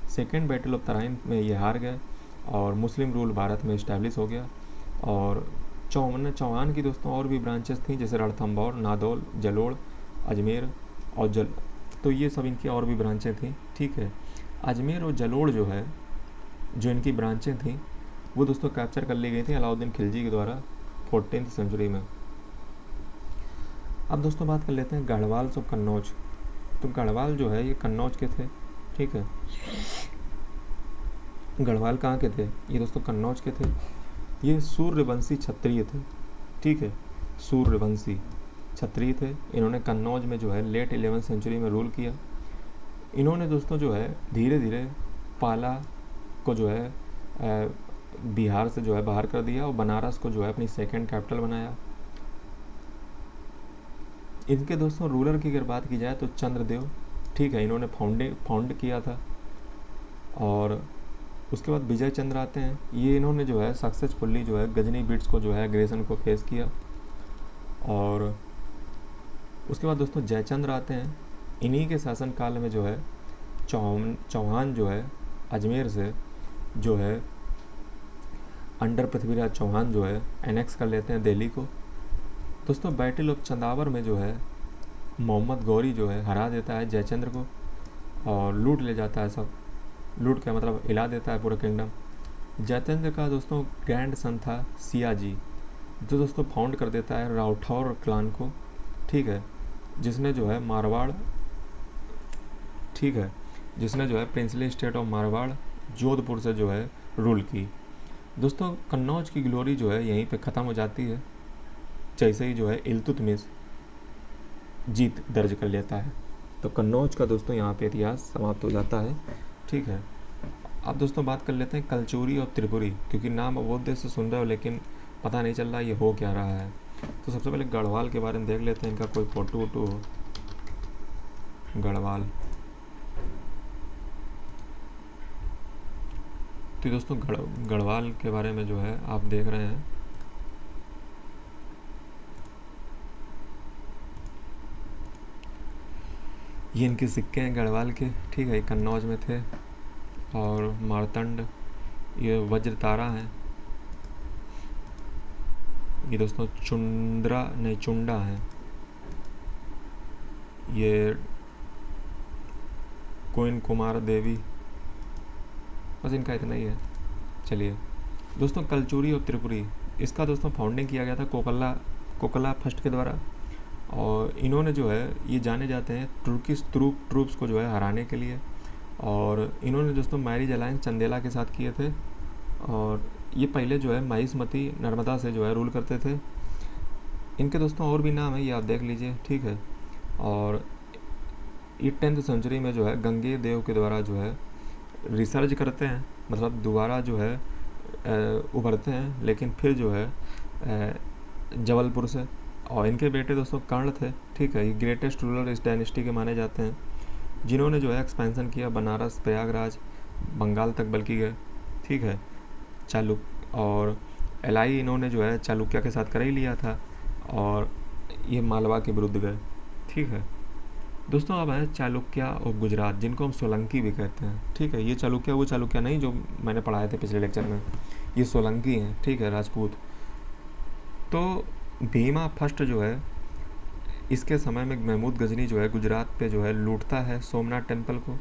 सेकेंड बैटल ऑफ तराइन में ये हार गए और मुस्लिम रूल भारत में इस्टेब्लिश हो गया। और चौहान की दोस्तों और भी ब्रांचेस थी, जैसे रणथंभौर, नादौल, जलोड़, अजमेर और तो ये सब इनकी और भी ब्रांचें थी। ठीक है, अजमेर और जलोड़ जो है, जो इनकी ब्रांचें थी, वो दोस्तों कैप्चर कर ली गई थी अलाउद्दीन खिलजी के द्वारा 14th सेंचुरी में। अब दोस्तों बात कर लेते हैं गढ़वाल और कन्नौज। तो गढ़वाल जो है ये कन्नौज के थे। ठीक है, गढ़वाल कहाँ के थे? ये दोस्तों कन्नौज के थे। ये सूर्यवंशी क्षत्रिय थे। ठीक है, सूर्यवंशी क्षत्रिय थे। इन्होंने कन्नौज में जो है लेट 11th सेंचुरी में रूल किया। इन्होंने दोस्तों जो है धीरे धीरे पाला को जो है बिहार से जो है बाहर कर दिया और बनारस को जो है अपनी सेकंड कैपिटल बनाया। इनके दोस्तों रूलर की अगर बात की जाए तो चंद्रदेव। ठीक है, इन्होंने फाउंड किया था। और उसके बाद विजय चंद्र आते हैं। ये इन्होंने जो है सक्सेसफुली जो है गजनी ब्रिट्स को जो है एग्रेशन को फेस किया। और उसके बाद दोस्तों जयचंद्र आते हैं। इन्हीं के शासनकाल में जो है चौहान जो है अजमेर से जो है अंडर पृथ्वीराज चौहान जो है एनेक्स कर लेते हैं दिल्ली को। दोस्तों बैटल ऑफ चंदावर में जो है मोहम्मद गौरी जो है हरा देता है जयचंद्र को और लूट ले जाता है सब। लूट का मतलब हिला देता है पूरा किंगडम। जयचंद्र का दोस्तों ग्रैंड सन था सियाजी, जो दोस्तों फाउंड कर देता है राठौर क्लान को। ठीक है, जिसने जो है मारवाड़, ठीक है, जिसने जो है princely state of Marwar Jodhpur से जो है रूल की। दोस्तों कन्नौज की ग्लोरी जो है यहीं पे ख़त्म हो जाती है, जैसे ही जो है इल्तुतमिश जीत दर्ज कर लेता है। तो कन्नौज का दोस्तों यहाँ पे इतिहास समाप्त हो जाता है। ठीक है, अब दोस्तों बात कर लेते हैं कलचुरी और त्रिपुरी, क्योंकि नाम बहुत देर से सुन रहे हो लेकिन पता नहीं चल रहा ये हो क्या रहा है। तो सबसे पहले गढ़वाल के बारे में देख लेते हैं, इनका कोई फोटो वोटो हो। गढ़वाल, तो दोस्तों गढ़वाल के बारे में जो है आप देख रहे हैं, ये इनके सिक्के हैं गढ़वाल के। ठीक है, कन्नौज में थे। और मारतंड, ये वज्र तारा है। ये दोस्तों चुंडा है। ये कोइन कुमार देवी, बस इनका इतना ही है। चलिए दोस्तों, कलचुरी और त्रिपुरी, इसका दोस्तों फाउंडिंग किया गया था कोकला फर्स्ट के द्वारा। और इन्होंने जो है ये जाने जाते हैं तुर्किश ट्रूप्स को जो है हराने के लिए। और इन्होंने दोस्तों मैरिज अलायंस चंदेला के साथ किए थे। और ये पहले जो है महिष्मती नर्मदा से जो है रूल करते थे। इनके दोस्तों और भी नाम है, ये आप देख लीजिए। ठीक है, और ये 10th सेंचुरी में जो है गंगे देव के द्वारा जो है रिसर्च करते हैं, मतलब दोबारा जो है उभरते हैं, लेकिन फिर जो है जबलपुर से। और इनके बेटे दोस्तों कर्ण थे। ठीक है, ये ग्रेटेस्ट रूलर इस डायनेस्टी के माने जाते हैं, जिन्होंने जो है एक्सपेंशन किया बनारस, प्रयागराज, बंगाल तक बल्कि गए। ठीक है, और एलआई इन्होंने जो है चालुक्य के साथ कर ही लिया था और ये मालवा के विरुद्ध गए। ठीक है दोस्तों, अब है चालुक्य और गुजरात, जिनको हम सोलंकी भी कहते हैं। ठीक है, ये चालुक्य वो चालुक्य नहीं जो मैंने पढ़ाए थे पिछले लेक्चर में, ये सोलंकी हैं। ठीक है, राजपूत। तो भीमा फर्स्ट जो है, इसके समय में महमूद गजनी जो है गुजरात पे जो है लूटता है सोमनाथ टेम्पल को।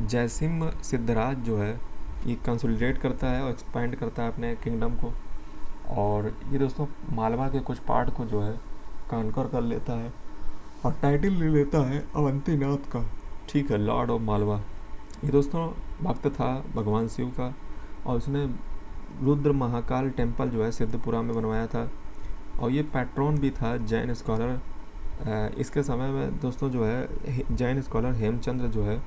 जयसिम्ह सिद्धराज जो है ये कंसोलिडेट करता है और एक्सपैंड करता है अपने किंगडम को। और ये दोस्तों मालवा के कुछ पार्ट को जो है कॉन्कर कर लेता है और टाइटल ले लेता है अवंतीनाथ का। ठीक है, लॉर्ड ऑफ मालवा। ये दोस्तों भक्त था भगवान शिव का और उसने रुद्र महाकाल टेम्पल जो है सिद्धपुरा में बनवाया था। और ये पैट्रॉन भी था जैन स्कॉलर। इसके समय में दोस्तों जो है जैन स्कॉलर हेमचंद्र जो है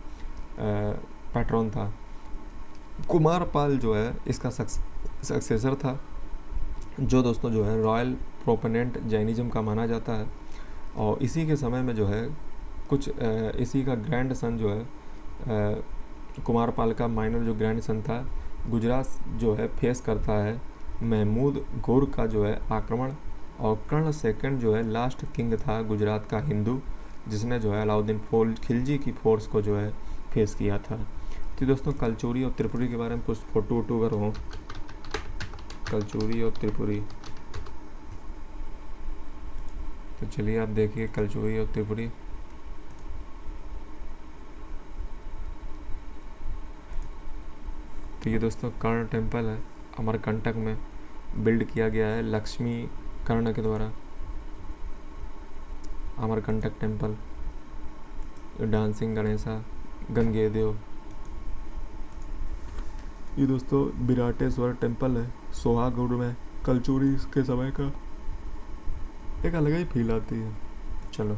पैट्रॉन था। कुमारपाल जो है इसका सक्सेसर था, जो दोस्तों जो है रॉयल प्रोपोनेंट जैनिज्म का माना जाता है। और इसी के समय में जो है कुछ इसी का ग्रैंड सन जो है कुमारपाल का माइनर जो ग्रैंडसन था, गुजरात जो है फेस करता है महमूद गौर का जो है आक्रमण, और कर्ण सेकंड जो है लास्ट किंग था गुजरात का हिंदू, जिसने जो है अलाउद्दीन खिलजी की फोर्स को जो है फेस किया था। तो दोस्तों कलचुरी और त्रिपुरी के बारे में कुछ फोटो वोटो अगर हो, कलचुरी और त्रिपुरी, तो चलिए आप देखिए कलचुरी और त्रिपुरी। तो ये दोस्तों कर्ण टेम्पल है, अमरकंटक में बिल्ड किया गया है लक्ष्मी कर्ण के द्वारा, अमरकंटक टेम्पल। डांसिंग गणेशा, गणगेदेव। ये दोस्तों विराटेश्वर टेम्पल है सोहागुड़ में, कलचुरी के समय का एक अलग ही फील आती है। चलो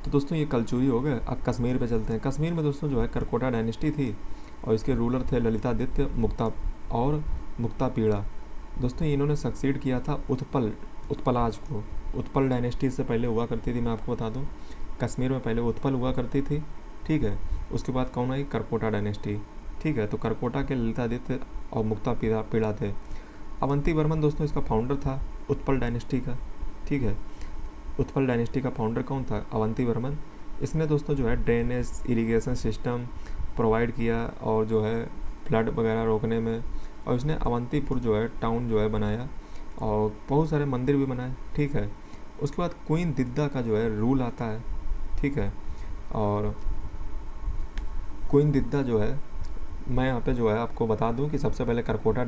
तो दोस्तों ये कलचुरी हो गए, अब कश्मीर पे चलते हैं। कश्मीर में दोस्तों जो है करकोटा डायनेस्टी थी और इसके रूलर थे ललितादित्य और मुक्तापीड़ा। दोस्तों इन्होंने सक्सीड किया था उत्पलाज को। उत्पल डायनेस्टी से पहले हुआ करती थी, मैं आपको बता दूं कश्मीर में पहले उत्पल हुआ करती थी, ठीक है। उसके बाद कौन आई, करकोटा डायनेस्टी, ठीक है। तो करकोटा के ललितादित्य और मुक्तापीड़ा थे। अवंती वर्मन दोस्तों इसका फाउंडर था उत्पल डायनेस्टी का, ठीक है। उत्पल डायनेस्टी का फाउंडर कौन था, अवंती वर्मन। इसने दोस्तों जो है ड्रेनेज इरिगेशन सिस्टम प्रोवाइड किया और जो है फ्लड वगैरह रोकने में, और इसने अवंतीपुर जो है टाउन जो है बनाया और बहुत सारे मंदिर भी बनाए, ठीक है। उसके बाद क्वीन दिद्दा का जो है रूल आता है, ठीक है। और क्वीन दिद्दा जो है, मैं यहाँ पे जो है आपको बता दूँ कि सबसे पहले करकोटा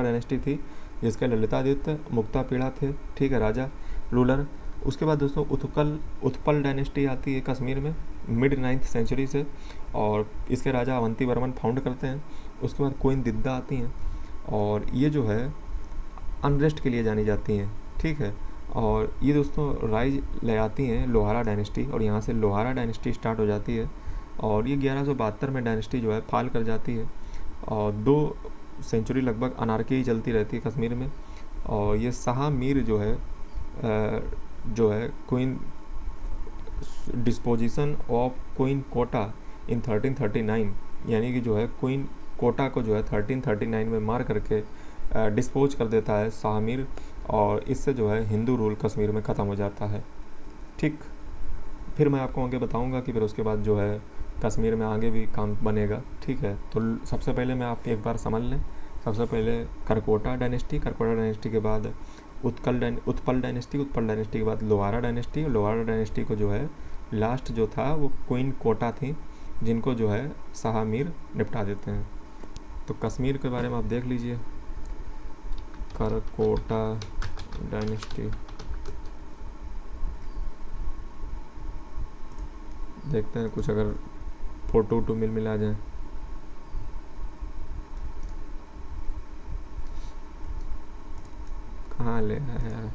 डायनेस्टी थी जिसके ललितादित्य मुक्तापीड़ा थे, ठीक है, राजा रूलर। उसके बाद दोस्तों उत्पल डायनेस्टी आती है कश्मीर में मिड 9th सेंचुरी से, और इसके राजा अवंती वर्मन फाउंड करते हैं। उसके बाद क्वीन दिद्दा आती हैं और ये जो है अनरेस्ट के लिए जानी जाती हैं, ठीक है। और ये दोस्तों राइज ले आती हैं लोहारा डायनेस्टी, और यहाँ से लोहारा डायनेस्टी स्टार्ट हो जाती है और ये 1172 में डायनेस्टी जो है फाल कर जाती है और 2 सेंचुरी लगभग अनार्की ही चलती रहती है कश्मीर में। और ये शाह मीर जो है queen disposition of queen Kota in 1339, यानी कि जो है क्वीन कोटा को जो है 1339 में मार करके डिस्पोज कर देता है शाह मीर, और इससे जो है हिंदू रूल कश्मीर में ख़त्म हो जाता है, ठीक। फिर मैं आपको आगे बताऊंगा कि फिर उसके बाद जो है कश्मीर में आगे भी काम बनेगा, ठीक है। तो सबसे पहले मैं आप एक बार समझ लें, सबसे पहले करकोटा डायनेस्टी के बाद उत्पल डायनेस्टी के बाद लोहारा डायनेस्टी को जो है लास्ट जो था वो क्वीन कोटा थी, जिनको जो है शाह मीर निपटा देते हैं। तो कश्मीर के बारे में आप देख लीजिए, करकोटा डायनेस्टी, देखते हैं कुछ अगर फोटो मिल आ जाए। कहाँ ले आया यार।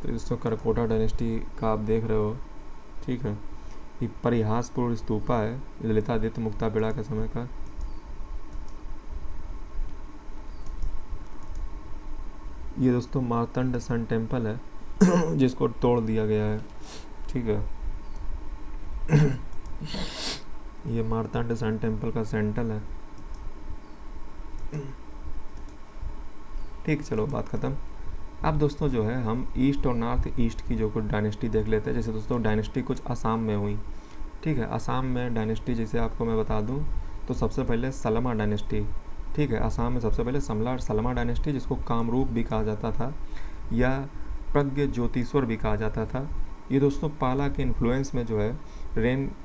तो दोस्तों करकोटा डायनेस्टी का आप देख रहे हो, ठीक है। ये परिहासपुर स्तूपा है ललितादित्य मुक्तापीड़ा के समय का। ये दोस्तों मार्तंड सन टेम्पल है जिसको तोड़ दिया गया है, ठीक है। ये मार्तंड सन टेम्पल का सेंटर है, ठीक। चलो बात ख़त्म। अब दोस्तों जो है हम ईस्ट और नॉर्थ ईस्ट की जो कुछ डायनेस्टी देख लेते हैं। जैसे दोस्तों डायनेस्टी कुछ असम में हुई, ठीक है। असम में डायनेस्टी जैसे आपको मैं बता दूं तो सबसे पहले सलमा डायनेस्टी, ठीक है। असम में सबसे पहले सलमा डायनेस्टी, जिसको कामरूप भी कहा जाता था या प्रज्ञ ज्योतिश्वर भी कहा जाता था। ये दोस्तों पाला के इन्फ्लुएंस में जो है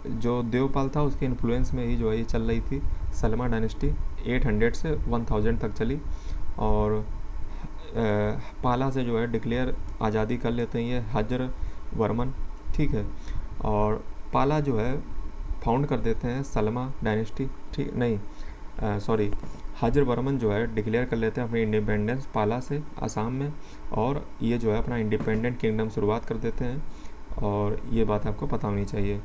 जो देवपाल था उसके इन्फ्लुएंस में ही जो है ये चल रही थी सलमा डायनेस्टी। 800 से 1000 तक चली और पाला से जो है डिक्लेयर आज़ादी कर लेते हैं ये हजर वर्मन, ठीक है। और पाला जो है फाउंड कर देते हैं सलमा डायनेस्टी, ठीक नहीं सॉरी हजर वर्मन जो है डिक्लेयर कर लेते हैं अपनी इंडिपेंडेंस पाला से असम में, और ये जो है अपना इंडिपेंडेंट किंगडम शुरुआत कर देते हैं। और ये बात आपको पता होनी चाहिए।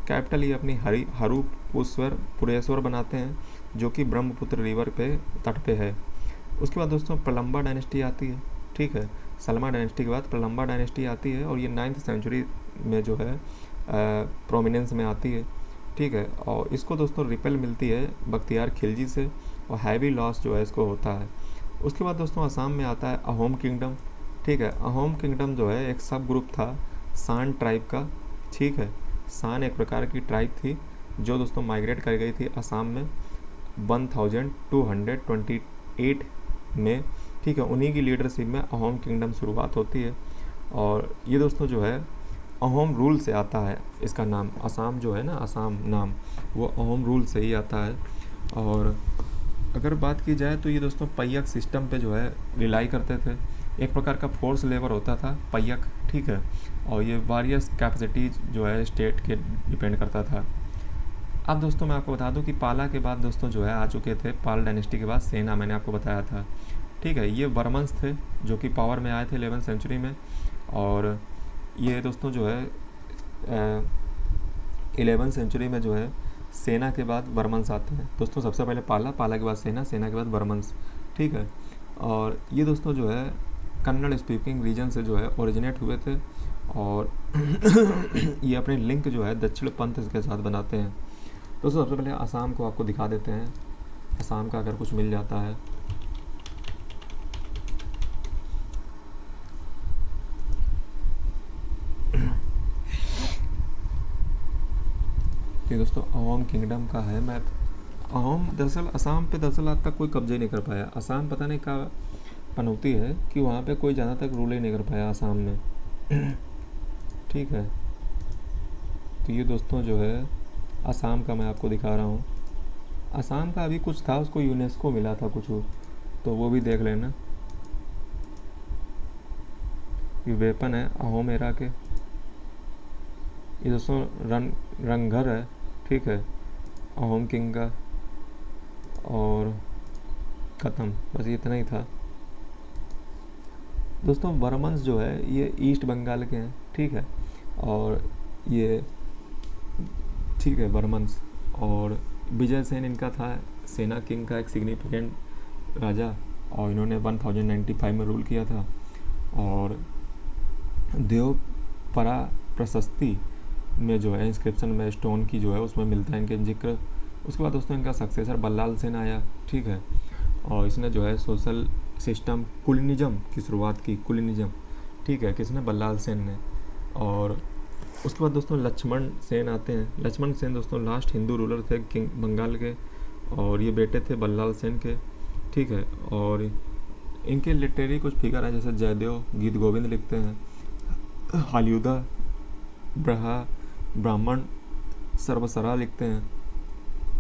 कैपिटल ये अपनी हरिपुरेश्वर बनाते हैं जो कि ब्रह्मपुत्र रिवर पे तट पे है। उसके बाद दोस्तों प्रलंबा डायनेस्टी आती है, ठीक है। सलमा डायनेस्टी के बाद प्रलंबा डायनेस्टी आती है और ये 9th सेंचुरी में जो है प्रोमिनेंस में आती है, ठीक है। और इसको दोस्तों रिपेल मिलती है बख्तियार खिलजी से, और हैवी लॉस जो है इसको होता है। उसके बाद दोस्तों असम में आता है अहोम किंगडम, ठीक है। अहोम किंगडम जो है एक सब ग्रुप था सान ट्राइब का, ठीक है। सान एक प्रकार की ट्राइब थी जो दोस्तों माइग्रेट कर गई थी असम में 1228 में, ठीक है। उन्हीं की लीडरशिप में अहोम किंगडम शुरुआत होती है, और ये दोस्तों जो है अहोम रूल से आता है इसका नाम। असम जो है ना, असम नाम वो अहोम रूल से ही आता है। और अगर बात की जाए तो ये दोस्तों पय्यक सिस्टम पे जो है रिलाई करते थे। एक प्रकार का फोर्स लेवर होता था पय्यक, ठीक है। और ये वारियस कैपेसिटीज जो है स्टेट के डिपेंड करता था। अब दोस्तों मैं आपको बता दूं कि पाला के बाद दोस्तों जो है आ चुके थे, पाल डायनेस्टी के बाद सेना, मैंने आपको बताया था, ठीक है। ये बर्मन्स थे जो कि पावर में आए थे 11वीं सेंचुरी में। और ये दोस्तों जो है 11वीं सेंचुरी में जो है सेना के बाद बर्मन्स आते हैं दोस्तों। सबसे पहले पाला, पाला के बाद सेना, सेना के बाद बर्मन्स, ठीक है। और ये दोस्तों जो है कन्नड़ स्पीकिंग रीजन से जो है ओरिजिनेट हुए थे, और ये अपने लिंक जो है दक्षिण पंथ के साथ बनाते हैं। दोस्तों सबसे पहले असम को आपको दिखा देते हैं, असम का अगर कुछ मिल जाता है। कि दोस्तों अहोम किंगडम का है मैप। अहोम दरअसल असम पे दरअसल आज तक कोई कब्जे नहीं कर पाया। असम पता नहीं क्या पनौती है कि वहाँ पे कोई ज़्यादा तक रूल ही नहीं कर पाया असम में, ठीक है। तो ये दोस्तों जो है असम का मैं आपको दिखा रहा हूँ। असम का अभी कुछ था, उसको यूनेस्को मिला था कुछ, तो वो भी देख लेना। ये वेपन है अहोम एरा के, ये दोस्तों रंगघर है, ठीक है, अहोम किंग का। और ख़त्म, बस इतना ही था दोस्तों। बर्मन्स जो है ये ईस्ट बंगाल के हैं, ठीक है। और ये ठीक है बर्मन्स। और विजय सेन इनका था सेना किंग का एक सिग्निफिकेंट राजा, और इन्होंने 1095 में रूल किया था। और देवपरा प्रशस्ति में जो है इंस्क्रिप्शन में स्टोन की जो है उसमें मिलता है इनके जिक्र। उसके बाद दोस्तों इनका सक्सेसर बल्लाल सेन आया, ठीक है। और इसने जो है सोशल सिस्टम कुलिनिज्म की शुरुआत की, कुलिनिज्म, ठीक है, किसने, बल्लाल सेन ने। और उसके बाद दोस्तों लक्ष्मण सेन आते हैं। लक्ष्मण सेन दोस्तों लास्ट हिंदू रूलर थे किंग बंगाल के, और ये बेटे थे बल्लाल सेन के, ठीक है। और इनके लिटरेरी कुछ फिगर हैं, जैसे जयदेव गीत गोविंद लिखते हैं, हाल्युदा ब्राह्मण सर्वसरा लिखते हैं।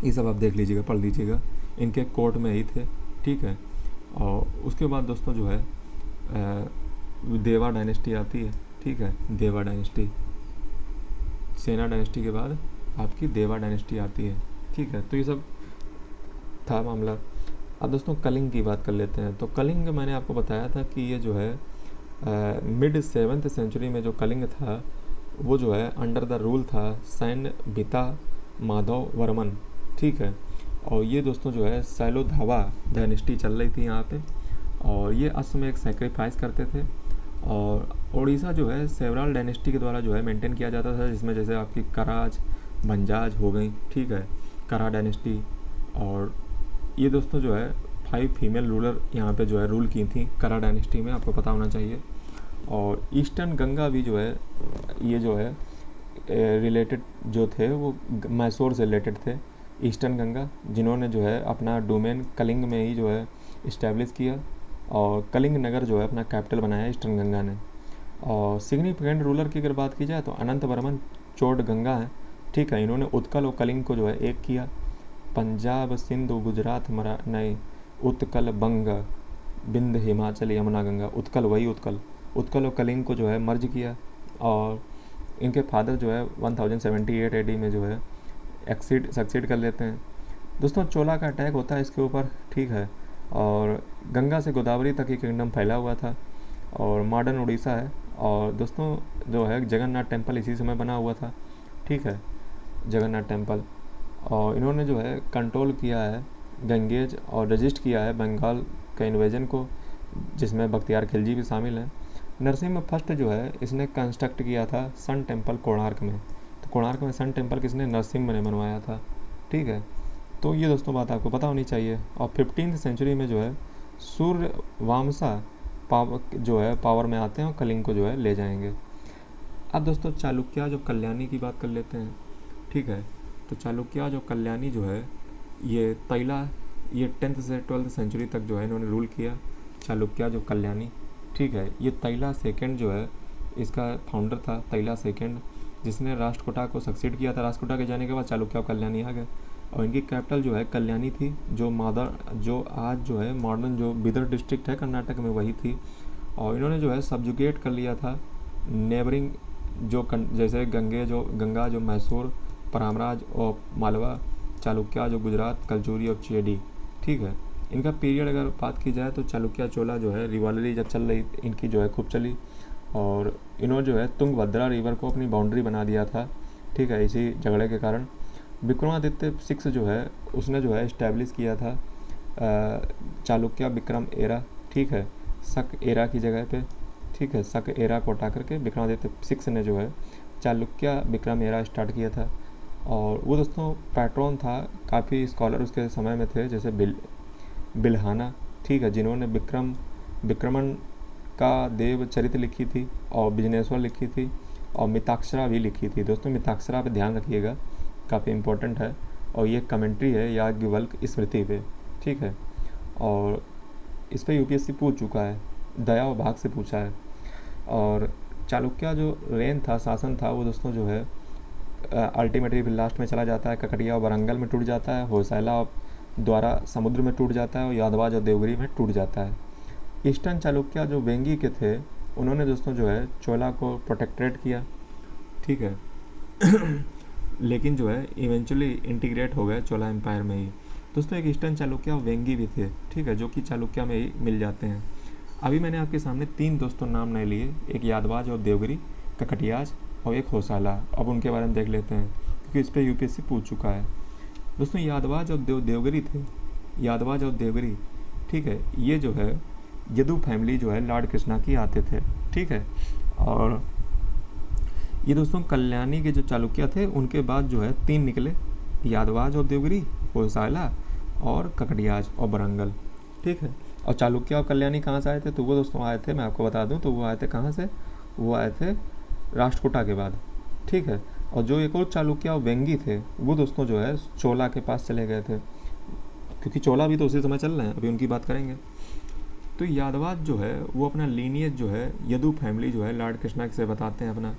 ये सब आप देख लीजिएगा, पढ़ लीजिएगा, इनके कोर्ट में ही थे, ठीक है। और उसके बाद दोस्तों जो है देवा डायनेस्टी आती है, ठीक है, देवा डायनेस्टी। सेना डायनेस्टी के बाद आपकी देवा डायनेस्टी आती है, ठीक है। तो ये सब था मामला। अब दोस्तों कलिंग की बात कर लेते हैं। तो कलिंग मैंने आपको बताया था कि ये जो है मिड 7वीं सेंचुरी में जो कलिंग था वो जो है अंडर द रूल था सैन्य बिता माधव वर्मन, ठीक है। और ये दोस्तों जो है सैलोधावा डायनेस्टी चल रही थी यहाँ पे, और ये असम में एक सेक्रीफाइस करते थे। और उड़ीसा जो है सेवराल डायनेस्टी के द्वारा जो है मेंटेन किया जाता था, जिसमें जैसे आपकी कराज भंजाज हो गई, ठीक है, करा डायनेस्टी। और ये दोस्तों जो है 5 फीमेल रूलर यहाँ पे जो है रूल की थी करा डायनेस्टी में, आपको पता होना चाहिए। और ईस्टर्न गंगा भी जो है ये जो है रिलेटेड जो थे वो मैसूर से रिलेटेड थे, ईस्टर्न गंगा, जिन्होंने जो है अपना डोमेन कलिंग में ही जो है इस्टेब्लिश किया, और कलिंग नगर जो है अपना कैपिटल बनाया ईस्टर्न गंगा ने। और सिग्निफिकेंट रूलर की अगर बात की जाए तो अनंत वर्मन चोट गंगा है, ठीक है। इन्होंने उत्कल और कलिंग को जो है एक किया। पंजाब सिंधु गुजरात मरा नहीं, उत्कल बंग बिंद हिमाचल यमुना गंगा, उत्कल वही उत्कल और कलिंग को जो है मर्ज किया। और इनके फादर जो है 1078 AD में जो है सक्सीड कर लेते हैं। दोस्तों चोला का अटैक होता है इसके ऊपर, ठीक है। और गंगा से गोदावरी तक ये किंगडम फैला हुआ था, और मॉडर्न उड़ीसा है। और दोस्तों जो है जगन्नाथ टेम्पल इसी समय बना हुआ था, ठीक है, जगन्नाथ टेम्पल। और इन्होंने जो है कंट्रोल किया है गंगेज और रजिस्ट किया है बंगाल का इन्वेजन को, जिसमें बख्तियार खिलजी भी शामिल हैं। नरसिम्हा फर्स्ट जो है इसने कंस्ट्रक्ट किया था सन टेम्पल कोणार्क में। तो कोणार्क में सन टेम्पल किसने, नरसिम्हा ने बनवाया था। ठीक है, तो ये दोस्तों बात आपको पता होनी चाहिए। और 15वीं सेंचुरी में जो है सूर्य वामसा जो है पावर में आते हैं और कलिंग को जो है ले जाएंगे। अब दोस्तों चालुक्य जो कल्याणी की बात कर लेते हैं। ठीक है, तो चालुक्य जो कल्याणी जो है ये ये 10th से 12th सेंचुरी तक जो है इन्होंने रूल किया। चालुक्य जो कल्याणी, ठीक है, ये तैला सेकंड जो है इसका फाउंडर था, तैला सेकंड, जिसने राष्ट्रकूटा को सक्सीड किया था। राष्ट्रकूटा के जाने के बाद चालुक्य और कल्याणी आ गए और इनकी कैपिटल जो है कल्याणी थी, जो आज जो है मॉडर्न जो बिदर डिस्ट्रिक्ट है कर्नाटक में वही थी। और इन्होंने जो है सब्जुगेट कर लिया था नेबरिंग जैसे गंगा जो मैसूर, परामराज और मालवा, चालुक्य जो गुजरात, कलचुरी और चेडी। ठीक है, इनका पीरियड अगर बात की जाए तो चालुक्य चोला जो है रिवॉल्वरी जब चल रही इनकी जो है खूब चली और इन्होंने जो है तुंगभद्रा रिवर को अपनी बाउंड्री बना दिया था। ठीक है, इसी झगड़े के कारण विक्रमादित्य 6 जो है उसने जो है इस्टेब्लिश किया था चालुक्य विक्रम एरा। ठीक है, शक एरा की जगह पे। ठीक है, शक एरा को हटा करके विक्रमादित्य 6 ने जो है चालुक्य विक्रम एरा स्टार्ट किया था। और वो दोस्तों पैट्रॉन था, काफ़ी स्कॉलर उसके समय में थे जैसे बिल्हाना। ठीक है, जिन्होंने विक्रमण का देव चरित्र लिखी थी और बिजनेश्वर लिखी थी और मिताक्षरा भी लिखी थी। दोस्तों मिताक्षरा पे ध्यान रखिएगा, काफ़ी इम्पोर्टेंट है और ये कमेंट्री है याज्ञवल्क्य स्मृति पे। ठीक है, और इस पर यूपीएससी पूछ चुका है, दया और भाग से पूछा है। और चालुक्य जो रेन था, शासन था, वो दोस्तों जो है अल्टीमेटली लास्ट में चला जाता है ककटिया और वारंगल में टूट जाता है, होयसाला द्वारा समुद्र में टूट जाता है और यादवाज और देवगिरी में टूट जाता है। ईस्टर्न चालुक्य जो वेंगी के थे उन्होंने दोस्तों जो है चोला को प्रोटेक्टरेट किया। ठीक है लेकिन जो है इवेंचुअली इंटीग्रेट हो गए चोला एम्पायर में ही। दोस्तों एक ईस्टर्न चालुक्य और वेंगी भी थे। ठीक है, जो कि चालुक्य में ही मिल जाते हैं। अभी मैंने आपके सामने 3 दोस्तों नाम नहीं लिए, एक यादवाज और देवगिरी, ककटियाज और एक होसाला। अब उनके बारे में देख लेते हैं क्योंकि इस पर यूपीएससी पूछ चुका है। दोस्तों यादवाज और देवगिरी थे, यादवाज और देवगिरी। ठीक है, ये जो है यदु फैमिली जो है लॉर्ड कृष्णा की आते थे। ठीक है, और ये दोस्तों कल्याणी के जो चालुक्य थे उनके बाद जो है 3 निकले, यादवाज और देवगिरी, होयसाला और ककटियाज और वारंगल। ठीक है, और चालुक्य और कल्याणी कहाँ से आए थे, तो वो दोस्तों आए थे, मैं आपको बता दूं, तो वो आए थे कहाँ से, वो आए थे राष्ट्रकूटा के बाद। ठीक है, और जो एक और चालुक्य और वेंगी थे वो दोस्तों जो है चोला के पास चले गए थे, क्योंकि चोला भी तो उसी समय चल रहे हैं, अभी उनकी बात करेंगे। तो यादवाज जो है वो अपना लीनियज जो है यदु फैमिली जो है लॉर्ड कृष्णा से बताते हैं अपना।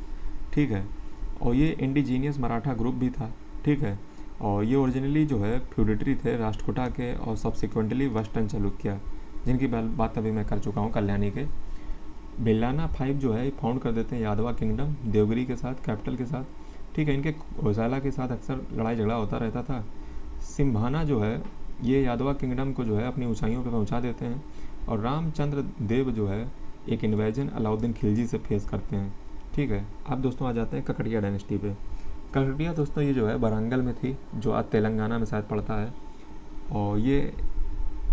ठीक है, और ये इंडिजीनियस मराठा ग्रुप भी था। ठीक है, और ये ओरिजिनली जो है फ्यूडेटरी थे राष्ट्रकूटा के और सब्सिक्वेंटली वेस्टर्न चालुक्य, जिनकी बात अभी मैं कर चुका हूँ कल्याणी के। बेलाना 5 जो है फाउंड कर देते हैं यादवा किंगडम देवगिरी के साथ, कैपिटल के साथ। ठीक है, इनके होयसाला के साथ अक्सर लड़ाई झगड़ा होता रहता था। सिम्भाना जो है ये यादवा किंगडम को जो है अपनी ऊंचाइयों पर पहुंचा देते हैं और रामचंद्र देव जो है एक इन्वेजन अलाउद्दीन खिलजी से फेस करते हैं। ठीक है, अब दोस्तों आ जाते हैं ककटिया डायनेस्टी पे। ककटिया दोस्तों ये जो है वारंगल में थी, जो आज तेलंगाना में शायद पड़ता है, और ये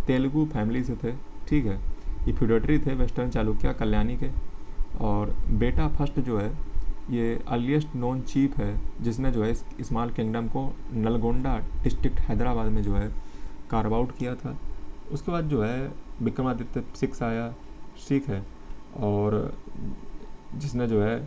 तेलुगु फैमिली से थे। ठीक है, ये फ्यूडेटरी थे वेस्टर्न चालुक्य कल्याणी के। और बेटा फर्स्ट जो है ये अर्लीस्ट नोन चीफ है जिसने जो है स्मॉल किंगडम को नलगोंडा डिस्ट्रिक्ट हैदराबाद में जो है कार्व आउट किया था। उसके बाद जो है विक्रमादित्य 6 आया। ठीक है, और जिसने जो है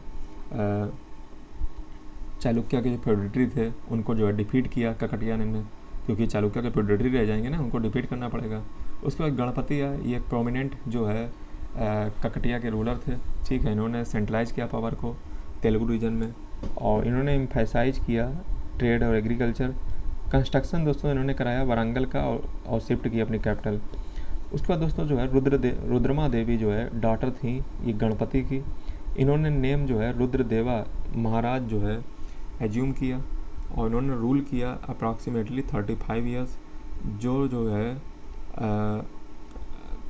चालुक्य के जो फ्यूडेटरी थे उनको जो है डिफीट किया ककटिया ने, क्योंकि चालुक्य के फ्यूडेटरी रह जाएंगे ना, उनको डिफीट करना पड़ेगा। उसके बाद गणपति आए, ये प्रोमिनेंट जो है ककटिया के रूलर थे। ठीक है, इन्होंने सेंट्रलाइज किया पावर को तेलुगु रीजन में और इन्होंने एम्फेसाइज किया ट्रेड और एग्रीकल्चर। कंस्ट्रक्शन दोस्तों इन्होंने कराया वारंगल का और शिफ्ट की अपनी कैपिटल। उसके बाद दोस्तों जो है रुद्रमा देवी जो है डॉटर थी ये गणपति की, इन्होंने नेम जो है रुद्रदेवा महाराज जो है एज्यूम किया और इन्होंने रूल किया अप्रॉक्सीमेटली 35 ईयर्स। जो है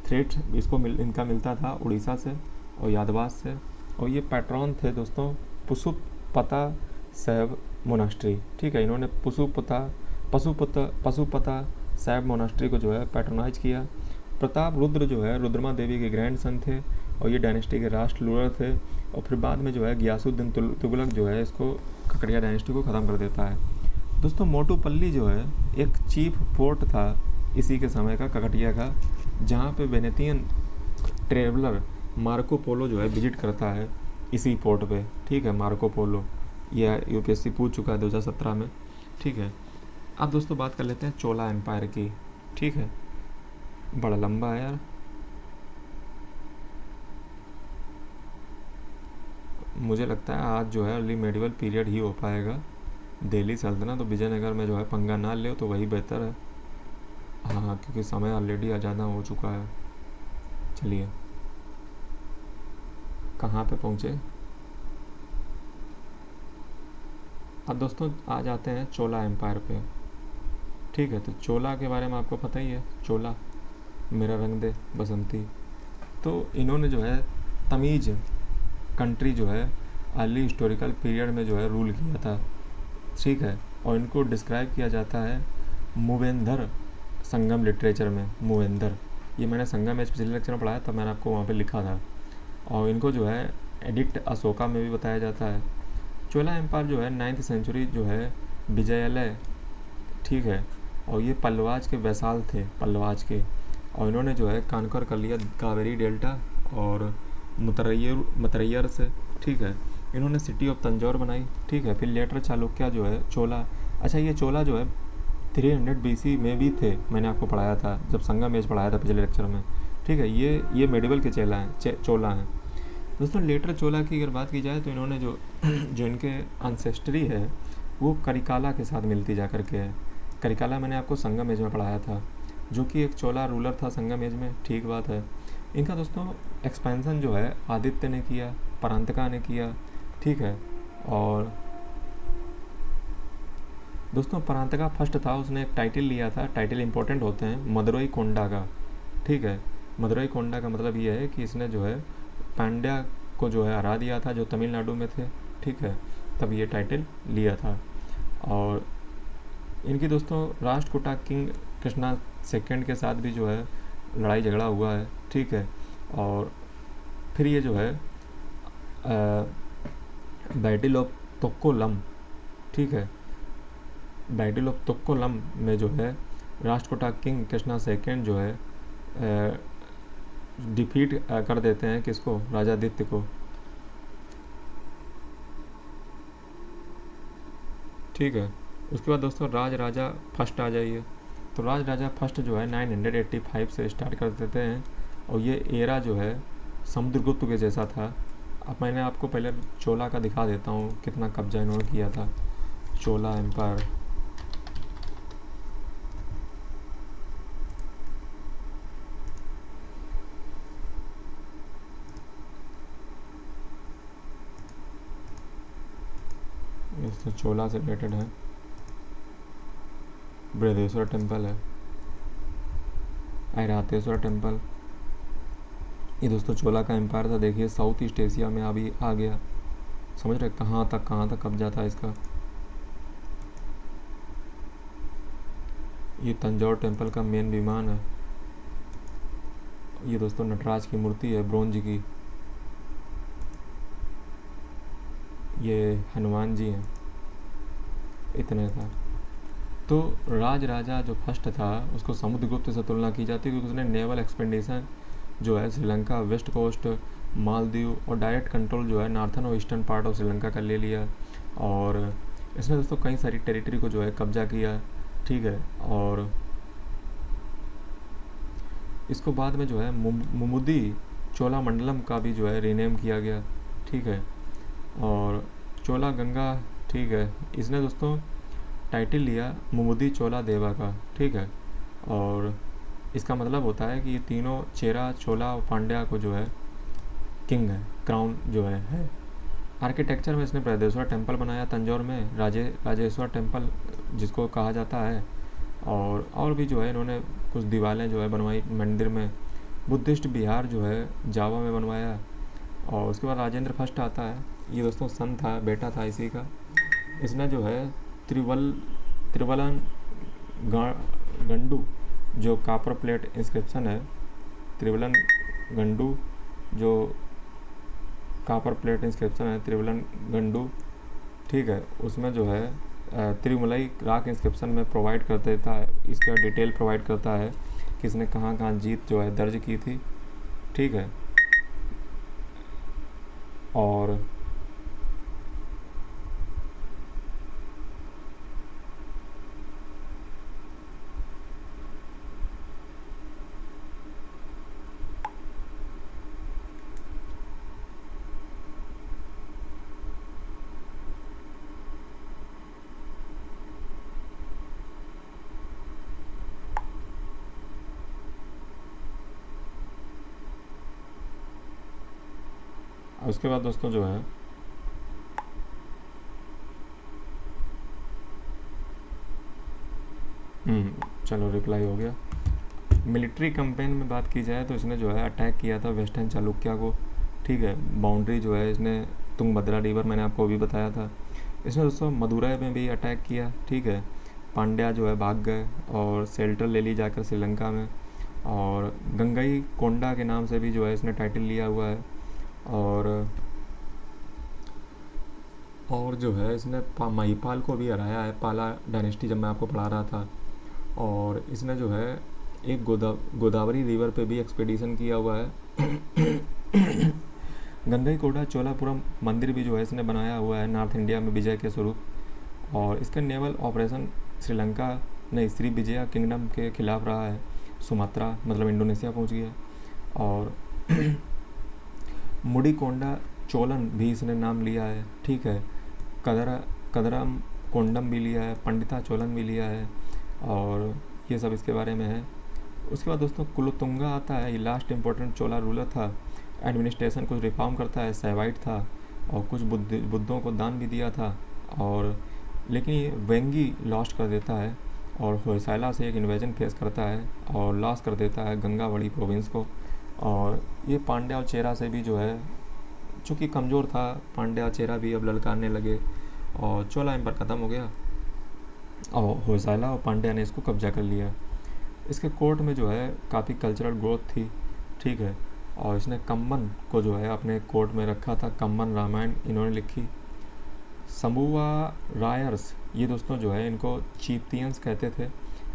थ्रेट इनका मिलता था उड़ीसा से और यादवास से, और ये पैट्रॉन थे दोस्तों पशुपता सैव मोनास्ट्री। ठीक है, इन्होंने पशुपता सैव मोनास्ट्री को जो है पैट्रोनाइज किया। प्रताप रुद्र जो है रुद्रमा देवी के ग्रैंड सन थे और ये डायनेस्टी के राष्ट्र रूलर थे। और फिर बाद में जो है गियासुद्दीन तुगलक जो है इसको ककड़िया डायनेस्टी को ख़त्म कर देता है। दोस्तों मोटूपल्ली जो है एक चीफ पोर्ट था इसी के समय का, ककटिया का, जहाँ पे वेनेतियन ट्रेवलर मार्को पोलो जो है विजिट करता है इसी पोर्ट पे, ठीक है। मार्को पोलो, यह यूपीएससी पूछ चुका है 2017 में, ठीक है। अब दोस्तों बात कर लेते हैं चोला एम्पायर की, ठीक है। बड़ा लंबा है यार, मुझे लगता है आज जो है अर्ली मेडिवल पीरियड ही हो पाएगा। दिल्ली सल्तनत तो विजयनगर में जो है पंगा ना ले तो वही बेहतर है। हाँ, क्योंकि समय ऑलरेडी ज़्यादा हो चुका है। चलिए कहाँ पे पहुँचे। अब दोस्तों आ जाते हैं चोला एम्पायर पे, ठीक है। तो चोला के बारे में आपको पता ही है, चोला मेरा रंग दे बसंती। तो इन्होंने जो है तमीज़ कंट्री जो है अर्ली हिस्टोरिकल पीरियड में जो है रूल किया था, ठीक है। और इनको डिस्क्राइब किया जाता है मूवेंधर संगम लिटरेचर में। मूवेंधर, ये मैंने संगम एज पिछले लेक्चर में पढ़ाया था, मैंने आपको वहाँ पे लिखा था। और इनको जो है एडिक्ट अशोका में भी बताया जाता है। चोला एम्पायर जो है 9th सेंचुरी जो है विजयालय, ठीक है। और ये पल्लवाज के वैसाल थे, पल्लवाज के। और इन्होंने जो है कानकर कर लिया कावेरी डेल्टा और मतरैयर से, ठीक है। इन्होंने सिटी ऑफ तंजौर बनाई, ठीक है। फिर लेटर चालुक्य जो है चोला, अच्छा ये चोला जो है 300 BC में भी थे, मैंने आपको पढ़ाया था जब संगम एज पढ़ाया था पिछले लेक्चर में, ठीक है। ये मेडिवल के चोला हैं। दोस्तों लेटर चोला की अगर बात की जाए तो इन्होंने जो इनके अनसेस्टरी है वो करिकाला के साथ मिलती जा करके है। करिकाला मैंने आपको संगम एज में पढ़ाया था, जो कि एक चोला रूलर था संगम एज में, ठीक बात है। इनका दोस्तों एक्सपेंसन जो है आदित्य ने किया, परांतका ने किया, ठीक है। और दोस्तों परांतका फर्स्ट था, उसने एक टाइटल लिया था, टाइटल इंपॉर्टेंट होते हैं, मदुरई कोंडा का, ठीक है। मदुरई कोंडा का मतलब ये है कि इसने जो है पांड्या को जो है हरा दिया था जो तमिलनाडु में थे, ठीक है। तब ये टाइटल लिया था। और इनकी दोस्तों राष्ट्रकूटा किंग कृष्णा सेकंड के साथ भी जो है लड़ाई झगड़ा हुआ है, ठीक है। और फिर ये जो है बैटल ऑफ तोक्कोलम, ठीक है। बैटल ऑफ तोक्कोलम में जो है राष्ट्रकूटा किंग कृष्णा सेकंड जो है डिफीट कर देते हैं किसको, राजादित्य को, ठीक है। उसके बाद दोस्तों राज राजा फर्स्ट आ जाइए। तो राज राजा फर्स्ट जो है 985 से स्टार्ट कर देते हैं। और ये एरा जो है समुद्रगुप्त के जैसा था। अब मैंने आपको पहले चोला का दिखा देता हूँ कितना कब्जा इन्होंने किया था, चोला एम्पायर। तो चोला से रिलेटेड है, बृहदेश्वर टेम्पल है, ऐरावतेश्वर टेम्पल। ये दोस्तों चोला का एम्पायर था, देखिए साउथ ईस्ट एशिया में अभी आ गया, समझ रहे कहाँ तक कब्जा था इसका। ये तंजौर टेम्पल का मेन विमान है। ये दोस्तों नटराज की मूर्ति है ब्रोंज की, ये हनुमान जी हैं। इतने था। तो राज राजा जो फर्स्ट था उसको समुद्रगुप्त से तुलना की जाती है क्योंकि उसने नेवल एक्सपेंडिशन जो है श्रीलंका, वेस्ट कोस्ट, मालदीव और डायरेक्ट कंट्रोल जो है नॉर्थन और ईस्टर्न पार्ट ऑफ श्रीलंका का ले लिया। और इसने दोस्तों कई सारी टेरिटरी को जो है कब्जा किया, ठीक है। और इसको बाद में जो है मुमुदी चोला मंडलम का भी जो है रीनेम किया गया, ठीक है। और चोला गंगा, ठीक है, इसने दोस्तों टाइटल लिया मुमुदी चोला देवा का, ठीक है। और इसका मतलब होता है कि ये तीनों चेरा, चोला और पांड्या को जो है किंग है, क्राउन जो है। आर्किटेक्चर में इसने बृहदेश्वर टेम्पल बनाया तंजौर में, राजेश्वर टेम्पल जिसको कहा जाता है। और भी जो है इन्होंने कुछ दीवारें जो है बनवाई मंदिर में। बुद्धिस्ट विहार जो है जावा में बनवाया। और उसके बाद राजेंद्र फर्स्ट आता है, ये दोस्तों सन था, बेटा था इसी का। इसने जो है त्रिवलन गंडू जो कापर प्लेट इंस्क्रिप्शन है, त्रिवलन गंडू जो कापर प्लेट इंस्क्रिप्शन है त्रिवलन गंडू, ठीक है, उसमें जो है तिरुमलाई राग इंस्क्रिप्शन में प्रोवाइड कर देता है, इसका डिटेल प्रोवाइड करता है किसने कहाँ कहाँ जीत जो है दर्ज की थी, ठीक है। और उसके बाद दोस्तों जो है चलो रिप्लाई हो गया। मिलिट्री कैंपेन में बात की जाए तो इसने जो है अटैक किया था वेस्टर्न चालुक्या को, ठीक है। बाउंड्री जो है इसने तुंगभद्रा रिवर मैंने आपको अभी बताया था। इसने दोस्तों मदुरै में भी अटैक किया, ठीक है। पांड्या जो है भाग गए और शेल्टर ले ली जाकर श्रीलंका में, और गंगई कोंडा के नाम से भी जो है इसने टाइटल लिया हुआ है। और जो है इसने महिपाल को भी हराया है, पाला डायनेस्टी जब मैं आपको पढ़ा रहा था। और इसने जो है एक गोदावरी रिवर पे भी एक्सपीडिशन किया हुआ है। गंगई कोंडा चोलापुरम मंदिर भी जो है इसने बनाया हुआ है नॉर्थ इंडिया में विजय के स्वरूप। और इसका नेवल ऑपरेशन श्रीलंका नहीं श्री विजया किंगडम के खिलाफ रहा है। सुमात्रा मतलब इंडोनेशिया पहुंच गया। और मुडीकोंडा चोलन भी इसने नाम लिया है, ठीक है। कदरम कोंडम भी लिया है, पंडिता चोलन भी लिया है, और ये सब इसके बारे में है। उसके बाद दोस्तों कुलोतुंगा आता है, ये लास्ट इम्पोर्टेंट चोला रूलर था। एडमिनिस्ट्रेशन कुछ रिफॉर्म करता है, सैवाइट था और कुछ बुद्धों को दान भी दिया था। और लेकिन ये वेंगी लॉस्ट कर देता है और होयसाला से एक इन्वेजन फेस करता है और लॉस कर देता है गंगावड़ी प्रोविंस को। और ये पांड्या और चेरा से भी जो है चूँकि कमज़ोर था, पांड्या चेरा भी अब ललकारने लगे और चोला एम्पायर ख़त्म हो गया और होयसाला और पांड्या ने इसको कब्जा कर लिया। इसके कोर्ट में जो है काफ़ी कल्चरल ग्रोथ थी, ठीक है। और इसने कम्बन को जो है अपने कोर्ट में रखा था, कम्बन रामायण इन्होंने लिखी। समूआ रायर्स ये दोस्तों जो है इनको चीफ्टियंस कहते थे,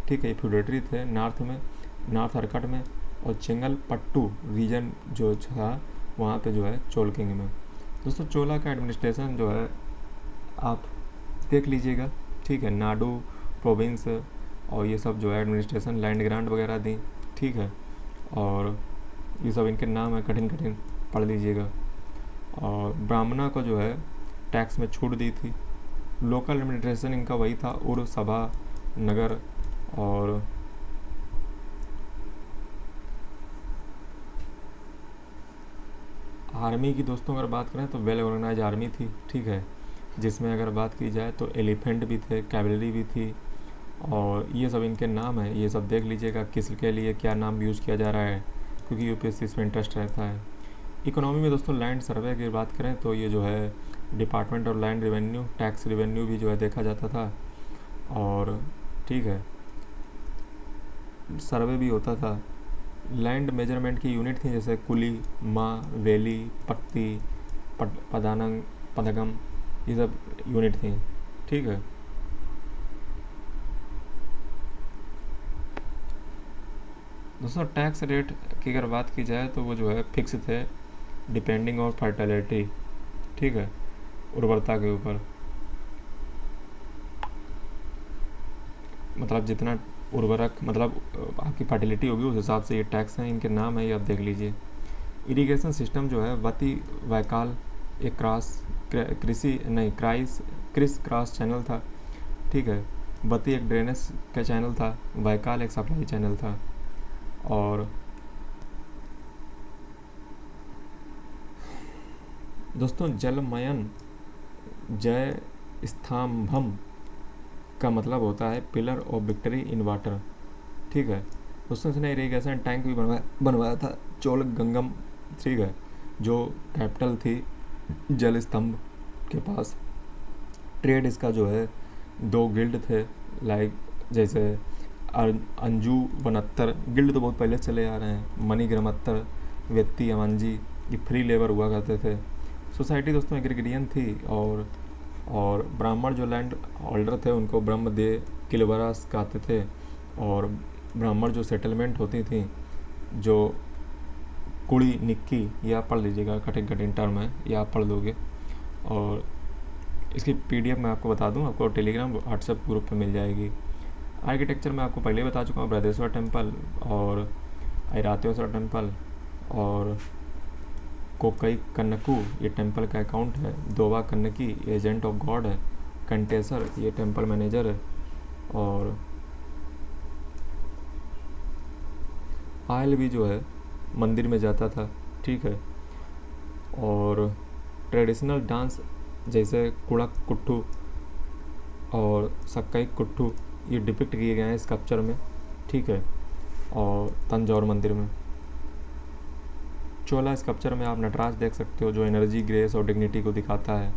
ठीक है। फ्यूडेटरी थे नॉर्थ में, नॉर्थ अरकट में, और चेंगलपट्टू रीजन जो था वहाँ पे जो है चोल किंग में। दोस्तों चोला का एडमिनिस्ट्रेशन जो है आप देख लीजिएगा, ठीक है। नाडु प्रोविंस और ये सब जो है एडमिनिस्ट्रेशन लैंड ग्रांट वगैरह दी, ठीक है। और ये सब इनके नाम है, कठिन कठिन पढ़ लीजिएगा। और ब्राह्मणा को जो है टैक्स में छूट दी थी। लोकल एडमिनिस्ट्रेशन इनका वही था, उर सभा नगर। और आर्मी की दोस्तों अगर बात करें तो वेल ऑर्गेनाइज आर्मी थी, ठीक है। जिसमें अगर बात की जाए तो एलिफेंट भी थे, कैवलरी भी थी, और ये सब इनके नाम है। ये सब देख लीजिएगा किसके लिए क्या नाम यूज़ किया जा रहा है, क्योंकि यूपीएससी इसमें इंटरेस्ट रहता है। इकोनॉमी में दोस्तों लैंड सर्वे की बात करें तो ये जो है department of land revenue, tax revenue भी जो है देखा जाता था, और ठीक है सर्वे भी होता था। लैंड मेजरमेंट की यूनिट थी जैसे कुली, माँ, वेली, पत्ती, पदानंग, पदगम, ये सब यूनिट थी, ठीक है। दोस्तों टैक्स रेट की अगर बात की जाए तो वो जो है फिक्स थे, डिपेंडिंग ऑन फर्टिलिटी, ठीक है, उर्वरता के ऊपर। मतलब जितना उर्वरक मतलब आपकी फर्टिलिटी होगी उस हिसाब से ये टैक्स हैं, इनके नाम है ये आप देख लीजिए। इरिगेशन सिस्टम जो है वती वैकाल एक क्रिस क्रॉस चैनल था, ठीक है। वती एक ड्रेनेज का चैनल था, वैकाल एक सप्लाई चैनल था। और दोस्तों जलमयन जय स्तंभम का मतलब होता है pillar of victory in water, ठीक है। दोस्तों इसने इरिगेशन टैंक भी बनवाया था चोल गंगम, ठीक है, जो कैपिटल थी जल स्तंभ के पास। ट्रेड इसका जो है 2 गिल्ड थे, लाइक जैसे अंजू वनत्तर गिल्ड तो बहुत पहले चले आ रहे हैं, मणिग्रमत्तर, व्यक्ति अमांजी, ये फ्री लेबर हुआ करते थे। सोसाइटी दोस्तों एग्रीगेरियन थी, और ब्राह्मण जो लैंड होल्डर थे उनको ब्रह्मदेय किलवरास कहते थे। और ब्राह्मण जो सेटलमेंट होती थी, जो कुड़ी निक्की, ये आप पढ़ लीजिएगा, कठिन कठिन टर्म है, ये आप पढ़ लोगे। और इसकी पीडीएफ मैं आपको बता दूं, आपको टेलीग्राम व्हाट्सएप ग्रुप पे मिल जाएगी। आर्किटेक्चर में आपको पहले बता चुका हूँ, बृहदेश्वर टेम्पल और ऐरावतेश्वर टेम्पल और कोकई कन्नकू, ये टेम्पल का अकाउंट है। दोवा कन्नकी एजेंट ऑफ गॉड है। कंटेसर ये टेम्पल मैनेजर है। और आयल भी जो है मंदिर में जाता था, ठीक है। और ट्रेडिशनल डांस जैसे कुड़क कुट्टू और सक्काई कुट्टू ये डिपिक्ट किए गए हैं स्कल्पचर में, ठीक है। और तंजौर मंदिर में चोला स्कल्पचर में आप नटराज देख सकते हो, जो एनर्जी, ग्रेस और डिग्निटी को दिखाता है।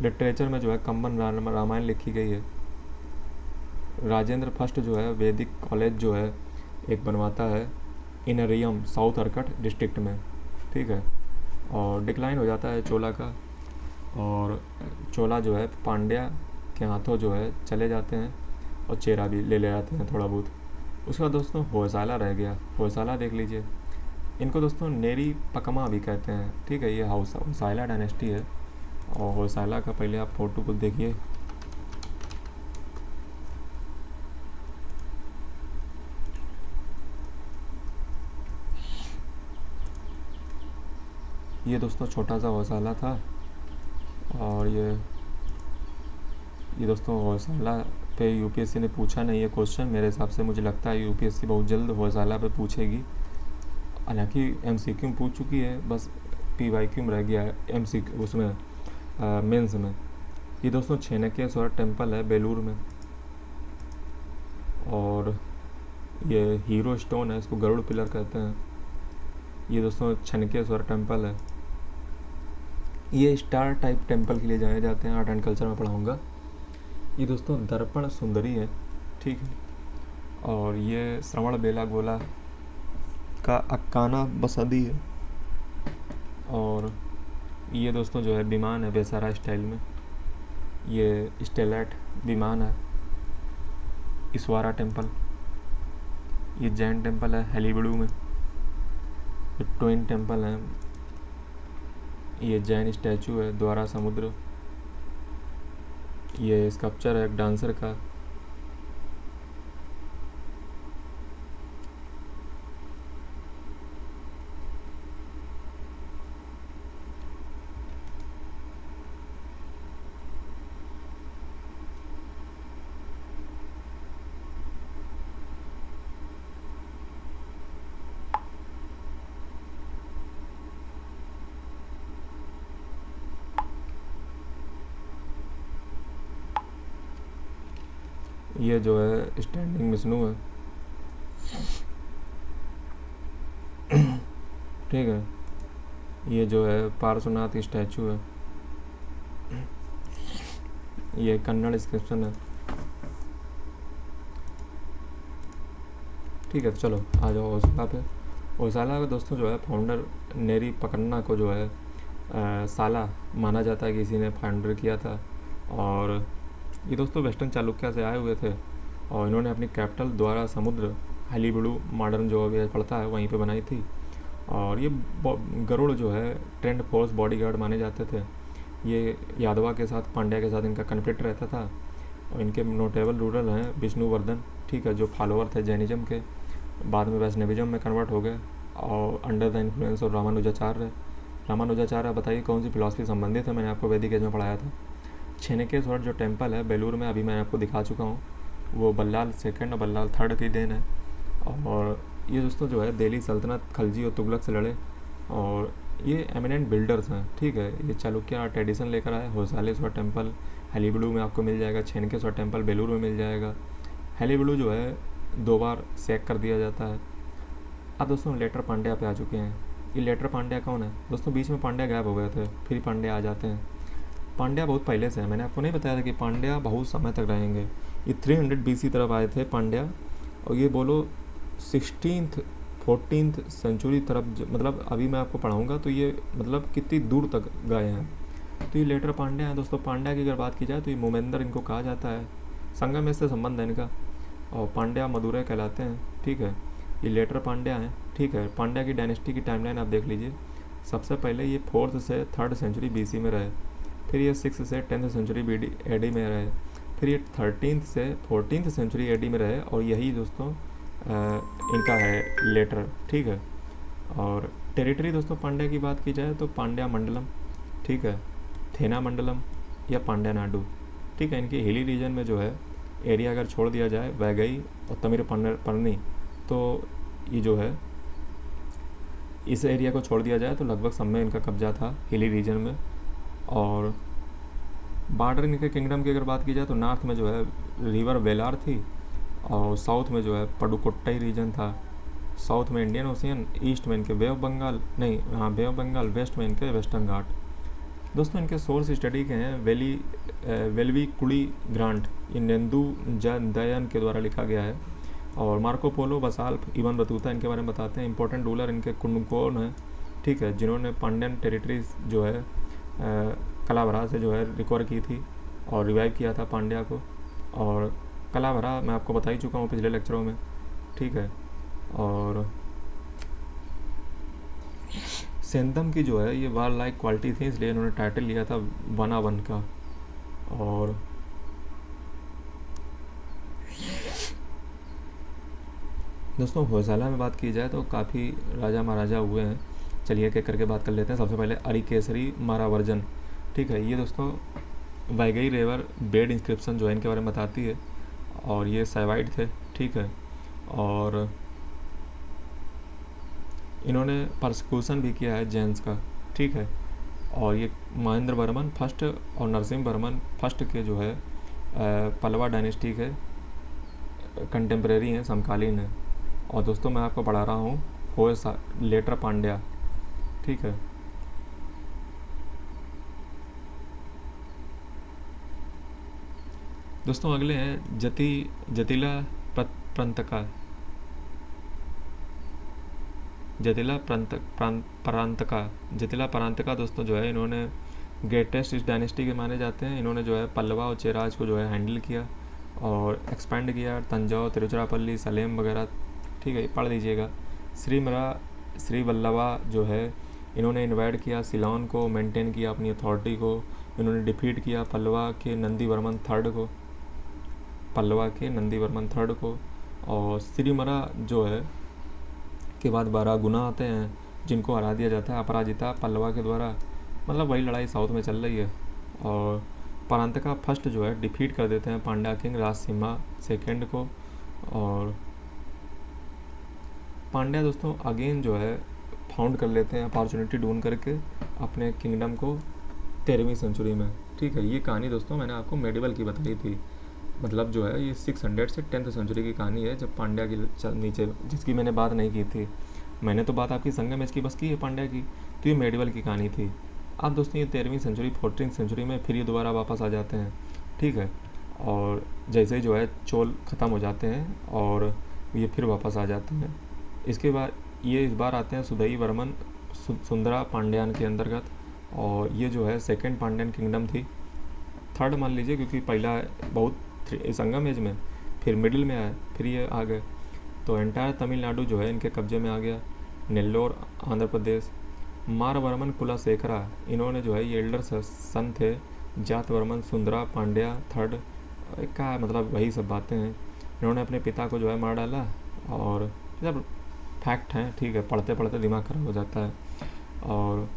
लिटरेचर में जो है कंबन रामायण लिखी गई है। राजेंद्र फर्स्ट जो है वैदिक कॉलेज जो है एक बनवाता है इनरियम, साउथ अरकट डिस्ट्रिक्ट में, ठीक है। और डिक्लाइन हो जाता है चोला का, और चोला जो है पांड्या के हाथों जो है चले जाते हैं, और चेरा भी ले जाते हैं थोड़ा बहुत। उसके बाद दोस्तों होयसाला रह गया। होयसाला देख लीजिए, इनको दोस्तों नेरी पकमा भी कहते हैं, ठीक है। ये होयसाला डायनेस्टी है। और होयसाला का पहले आप फोटो को देखिए, ये दोस्तों छोटा सा होयसाला था। और ये दोस्तों होयसाला पे यूपीएससी ने पूछा नहीं है क्वेश्चन, मेरे हिसाब से मुझे लगता है यूपीएससी बहुत जल्द होयसाला पे पूछेगी। हालांकि एमसीक्यू में पूछ चुकी है, बस पीवाईक्यू में रह गया है एमसीक्यू उसमें, मेंस में। ये दोस्तों छेनकेश्वर टेम्पल है बेलूर में। और ये हीरो स्टोन है, इसको गरुड़ पिलर कहते हैं। ये दोस्तों छनकेश्वर टेम्पल है। ये स्टार टाइप टेम्पल के लिए जाने जाते हैं, आर्ट एंड कल्चर में पढ़ाऊँगा। ये दोस्तों दर्पण सुंदरी है, ठीक है। और ये श्रवण बेलागोला का अक्काना बसदी है। और ये दोस्तों जो है विमान है बेसारा स्टाइल में, ये स्टेलाइट विमान है। इसवारा टेम्पल, ये जैन टेम्पल है हेलीबड़ू में। ये ट्विन टेम्पल है, ये जैन स्टैचू है द्वारा समुद्र। ये स्कल्पचर है एक डांसर का। ये जो है स्टैंडिंग विष्णु है, ठीक है। ये जो है पार्श्वनाथ स्टैचू है। ये कन्नड़ इंस्क्रिप्शन है, ठीक है। तो चलो आ जाओ होयसाला पे। होयसाला का दोस्तों जो है फाउंडर नेरी पकन्ना को जो है साला माना जाता है कि इसी ने फाउंडर किया था। और ये दोस्तों वेस्टर्न चालुक्य से आए हुए थे, और इन्होंने अपनी कैपिटल द्वारा समुद्र हलीबड़ू मॉडर्न जो अभी पड़ता है वहीं पे बनाई थी। और ये गरुड़ जो है ट्रेंड फोर्स बॉडीगार्ड माने जाते थे। ये यादवा के साथ, पांड्या के साथ इनका कन्फ्लिक्ट रहता था। और इनके नोटेबल रूरल हैं विष्णुवर्धन, ठीक है, जो फॉलोअर थे जैनिज्म के, बाद में वैष्णविज्म में कन्वर्ट हो गए और अंडर द इन्फ्लुएंस और रामानुजाचार्य। रामानुजाचार्य बताइए कौन सी फिलॉसफी संबंधित है, मैंने आपको वैदिक एज में पढ़ाया था। छेनकेश्वर जो टेम्पल है बेलूर में, अभी मैं आपको दिखा चुका हूँ, वो बल्लाल सेकंड और बल्लाल थर्ड की देन है। और ये दोस्तों जो है दिल्ली सल्तनत खलजी और तुगलक से लड़े, और ये एमिनेंट बिल्डर्स हैं, ठीक है। ये चालुक्य ट्रेडिशन लेकर आए। होयसालेश्वर टेम्पल हलीबड़ू में आपको मिल जाएगा, छेनकेश्वर टेम्पल बेलूर में मिल जाएगा। हलीबड़ू जो है 2 बार सैक कर दिया जाता है। अब दोस्तों लेटर पांड्या पे आ चुके हैं। ये लेटर पांड्या कौन है दोस्तों? बीच में पांड्या गायब हो गए थे, फिर पांड्या आ जाते हैं। पांड्या बहुत पहले से है, मैंने आपको नहीं बताया था कि पांड्या बहुत समय तक रहेंगे। ये 300 BC तरफ आए थे पांड्या, और ये बोलो 16th 14th सेंचुरी तरफ मतलब अभी मैं आपको पढ़ाऊँगा तो ये मतलब कितनी दूर तक गए हैं। तो ये लेटर पांड्या हैं दोस्तों। पांड्या की अगर बात की जाए तो ये मोमेंदर इनको कहा जाता है, संगम से संबंध है इनका, और पांड्या मदुरै कहलाते हैं। ठीक है, ये लेटर पांड्या हैं। ठीक है, पांड्या की डायनेस्टी की टाइमलाइन आप देख लीजिए। सबसे पहले ये 4th से 3rd सेंचुरी BC में रहे, फिर ये 6th से 10th सेंचुरी AD में रहे, फिर ये 13th से 14th सेंचुरी AD में रहे, और यही दोस्तों इनका है लेटर। ठीक है, और टेरिटरी दोस्तों पांड्या की बात की जाए तो पांड्या मंडलम, ठीक है, थेना मंडलम या पांड्या नाडु। ठीक है, इनके हिली रीजन में जो है एरिया अगर छोड़ दिया जाए वैगई और तमिलपर्णी, तो ये जो है इस एरिया को छोड़ दिया जाए तो लगभग सब में इनका कब्जा था हिली रीजन में। और बॉर्डर इनके किंगडम की अगर बात की जाए तो नॉर्थ में जो है रिवर वेलार थी, और साउथ में जो है पडुकोट्टई रीजन था, साउथ में इंडियन ओशियन, ईस्ट में इनके बे ऑफ बंगाल, नहीं हाँ बे ऑफ बंगाल, वेस्ट में इनके वेस्टर्न घाट। दोस्तों इनके सोर्स स्टडी के हैं वेलवी कुड़ी ग्रांट, ये नेंदू दयन के द्वारा लिखा गया है, और मार्को पोलो, बसाल्फ, इवन बतूता इनके बारे में बताते हैं। इंपॉर्टेंट रूलर इनके कुंडकोन हैं, ठीक है, जिन्होंने पांड्यन टेरिटरीज जो है कलाभरा से जो है रिकवर की थी और रिवाइव किया था पांड्या को। और कलाभरा मैं आपको बता ही चुका हूँ पिछले लेक्चरों में। ठीक है, और सेंथम की जो है ये वार लाइक क्वालिटी थी, इसलिए इन्होंने टाइटल लिया था वनावन का। और दोस्तों होयसाला में बात की जाए तो काफ़ी राजा महाराजा हुए हैं। चलिए एक एक करके बात कर लेते हैं। सबसे पहले अरिकेसरी मारावर्जन। ठीक है, ये दोस्तों वैगई रिवर बेड इंस्क्रिप्शन जो है इनके बारे में बताती है, और ये साइवाइड थे। ठीक है, और इन्होंने परसिक्यूशन भी किया है जैन्स का। ठीक है, और ये महेंद्र वर्मन फर्स्ट और नरसिम्हा वर्मन फर्स्ट के जो है पल्लवा डायनेस्टी के कंटेम्प्रेरी हैं, समकालीन हैं। और दोस्तों मैं आपको पढ़ा रहा हूँ होयसा लेटर पांड्या। ठीक है, दोस्तों अगले हैं जतिला प्रांतका, जतिला परांतका दोस्तों जो है इन्होंने ग्रेटेस्ट इस डायनेस्टी के माने जाते हैं। इन्होंने जो है पल्लवा और चेराज को जो है हैंडल किया और एक्सपेंड किया, तंजाउर, तिरुचिरापल्ली, सलेम वगैरह। ठीक है, पढ़ लीजिएगा। श्री वल्लभा जो है इन्होंने इन्वाइट किया सिलोन को, मेंटेन किया अपनी अथॉरिटी को। इन्होंने डिफीट किया पल्लवा के नंदीवर्मन थर्ड को। और श्रीमरा जो है के बाद 12 गुना आते हैं जिनको हरा दिया जाता है अपराजिता पल्लवा के द्वारा। मतलब वही लड़ाई साउथ में चल रही है। और परांतका फर्स्ट जो है डिफीट कर देते हैं पांड्या किंग राजसिम्हा सेकेंड को। और पांड्या दोस्तों अगेन जो है फाउंड कर लेते हैं अपॉर्चुनिटी ढूंढ करके अपने किंगडम को 13वीं सेंचुरी में। ठीक है, ये कहानी दोस्तों मैंने आपको मेडिवल की बताई थी। मतलब जो है ये 600 से 10th सेंचुरी की कहानी है, जब पांड्या की नीचे, जिसकी मैंने बात नहीं की थी। मैंने तो बात आपकी संगम एज की बस की है पांड्या की, तो ये मेडिवल की कहानी थी। अब दोस्तों ये 13वीं सेंचुरी 14th सेंचुरी में फिर ये दोबारा वापस आ जाते हैं। ठीक है, और जैसे ही जो है चोल ख़त्म हो जाते हैं और ये फिर वापस आ जाते हैं। इसके बाद ये इस बार आते हैं सुदई वर्मन सुंदरा पांड्यान के अंतर्गत, और ये जो है सेकेंड पांड्यन किंगडम थी, थर्ड मान लीजिए क्योंकि पहला बहुत संगम एज में, फिर मिडिल में आया, फिर ये आ गए। तो एंटायर तमिलनाडु जो है इनके कब्जे में आ गया, नेल्लोर आंध्र प्रदेश। मारवर्मन कुलाशेखरा इन्होंने जो है ये एल्डर सन थे जातवर्मन सुंदरा पांड्या थर्ड का, मतलब वही सब बातें हैं। इन्होंने अपने पिता को जो है मार डाला, और जब फैक्ट हैं, ठीक है, पढ़ते पढ़ते दिमाग खराब हो जाता है। और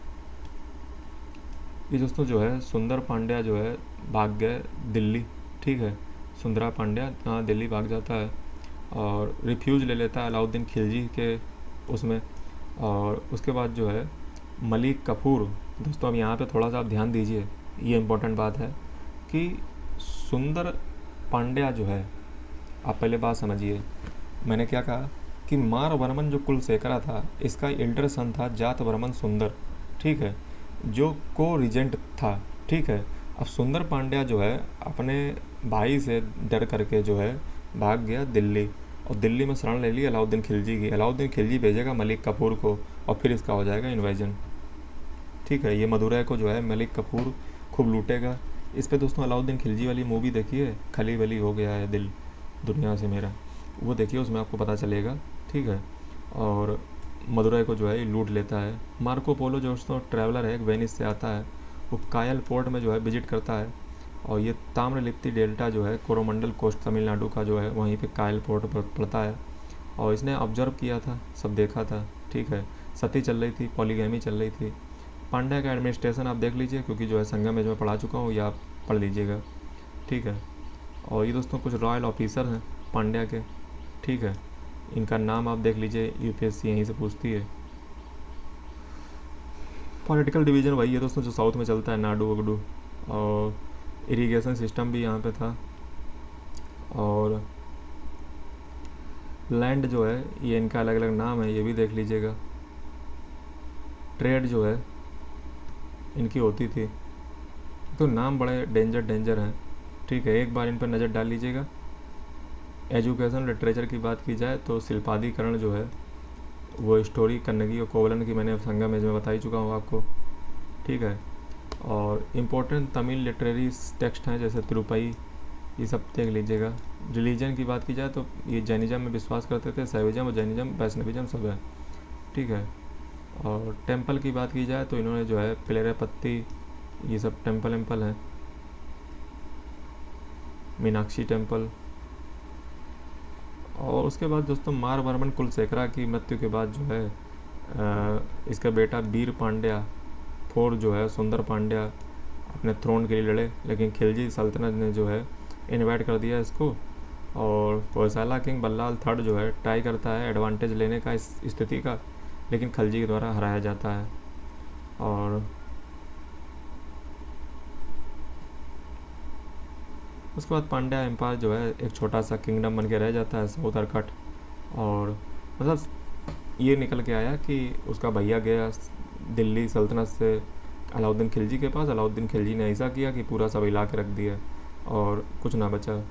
ये दोस्तों जो है सुंदर पांड्या जो है भाग गए दिल्ली। ठीक है, सुंदरा पांड्या दिल्ली भाग जाता है और रिफ्यूज ले लेता है अलाउद्दीन खिलजी के उसमें। और उसके बाद जो है मलिक कफूर, दोस्तों अब यहाँ पे थोड़ा सा आप ध्यान दीजिए, ये इम्पोर्टेंट बात है कि सुंदर पांड्या जो है, आप पहले बात समझिए, मैंने क्या कहा कि मारवर्मन जो कुलशेखरा था इसका एल्डर सन था जातवर्मन सुंदर। ठीक है, जो को रिजेंट था। ठीक है, अब सुंदर पांड्या जो है अपने भाई से डर करके जो है भाग गया दिल्ली। और दिल्ली में शरण ले ली अलाउद्दीन खिलजी की। अलाउद्दीन खिलजी भेजेगा मलिक कफूर को और फिर इसका हो जाएगा इन्वेजन। ठीक है, ये मदुरै को जो है मलिक कफूर खूब लूटेगा। इस पे दोस्तों अलाउद्दीन खिलजी वाली मूवी देखिए, खली बली हो गया है दिल दुनिया से मेरा, वो देखिए, उसमें आपको पता चलेगा। ठीक है, और मदुरै को जो है लूट लेता है। मार्को पोलो जो दोस्तों ट्रैवलर है, एक वेनिस से आता है, वो कायल पोर्ट में जो है विजिट करता है, और ये ताम्रलिप्ति डेल्टा जो है कोरोमंडल कोस्ट तमिलनाडु का जो है वहीं पे कायल पोर्ट पर पड़ता है। और इसने ऑब्जर्व किया था, सब देखा था। ठीक है, सती चल रही थी, पॉलीगैमी चल रही थी। पांड्या का एडमिनिस्ट्रेशन आप देख लीजिए, क्योंकि जो है संगम में जो मैं पढ़ा चुका हूँ, ये आप पढ़ लीजिएगा। ठीक है, और ये दोस्तों कुछ रॉयल ऑफिसर हैं पांड्या के। ठीक है, इनका नाम आप देख लीजिए, यूपीएससी यहीं से पूछती है। पॉलिटिकल डिवीज़न वही है दोस्तों जो साउथ में चलता है, नाडू वगडू। और इरिगेशन सिस्टम भी यहाँ पे था। और लैंड जो है ये इनका अलग अलग नाम है, ये भी देख लीजिएगा। ट्रेड जो है इनकी होती थी। तो नाम बड़े डेंजर हैं। ठीक है, एक बार इन पर नज़र डाल लीजिएगा। एजुकेशन लिटरेचर की बात की जाए तो शिल्पाधिकरण जो है वो स्टोरी कन्नगी और कोवलन की मैंने संगम में बता ही चुका हूँ आपको। ठीक है, और इम्पोर्टेंट तमिल लिटरेरी टेक्स्ट हैं जैसे तिरुपई, ये सब देख लीजिएगा। रिलीजन की बात की जाए तो ये जैनिज़्म में विश्वास करते थे, शैविज़्म और जैनिज़्म वैष्णविज़्म सब है। ठीक है, और टेम्पल की बात की जाए तो इन्होंने जो है पिलेरापत्ती, ये सब टेम्पल हैं। मीनाक्षी टेम्पल। और उसके बाद दोस्तों मारवर्मन कुलशेखरा की मृत्यु के बाद जो है इसका बेटा वीर पांड्या फोर जो है सुंदर पांड्या अपने थ्रोन के लिए लड़े, लेकिन खिलजी सल्तनत ने जो है इन्वाइट कर दिया इसको। और होयसाला किंग बल्लाल थर्ड जो है ट्राई करता है एडवांटेज लेने का इस स्थिति का, लेकिन खिलजी के द्वारा हराया जाता है। और उसके बाद पांड्या एम्पायर जो है एक छोटा सा किंगडम बन के रह जाता है, साउथ अरकट। और मतलब ये निकल के आया कि उसका भैया गया दिल्ली सल्तनत से अलाउद्दीन खिलजी के पास, अलाउद्दीन खिलजी ने ऐसा किया कि पूरा सब हिला के रख दिया और कुछ ना बचा।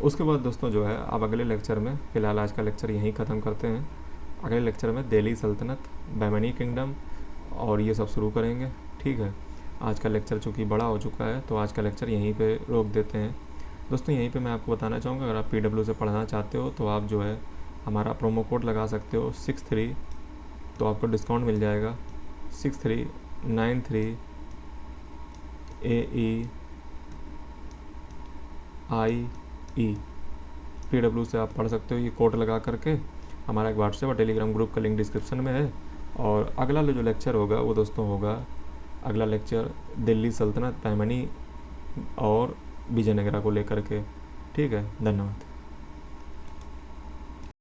उसके बाद दोस्तों जो है अब अगले लेक्चर में, फ़िलहाल आज का लेक्चर यहीं ख़त्म करते हैं। अगले लेक्चर में दिल्ली सल्तनत, बैमनी किंगडम और ये सब शुरू करेंगे। ठीक है, आज का लेक्चर चूँकि बड़ा हो चुका है तो आज का लेक्चर यहीं पे रोक देते हैं। दोस्तों यहीं पे मैं आपको बताना चाहूँगा, अगर आप PW से पढ़ना चाहते हो तो आप जो है हमारा प्रोमो कोड लगा सकते हो 63, तो आपको डिस्काउंट मिल जाएगा 6393 AEIE PW से आप पढ़ सकते हो ये कोड लगा करके। हमारा एक व्हाट्सएप और टेलीग्राम ग्रुप का लिंक डिस्क्रिप्शन में है। और अगला जो लेक्चर होगा वो दोस्तों होगा अगला लेक्चर दिल्ली सल्तनत, पैमनी और विजयनगरा को लेकर के। ठीक है, धन्यवाद।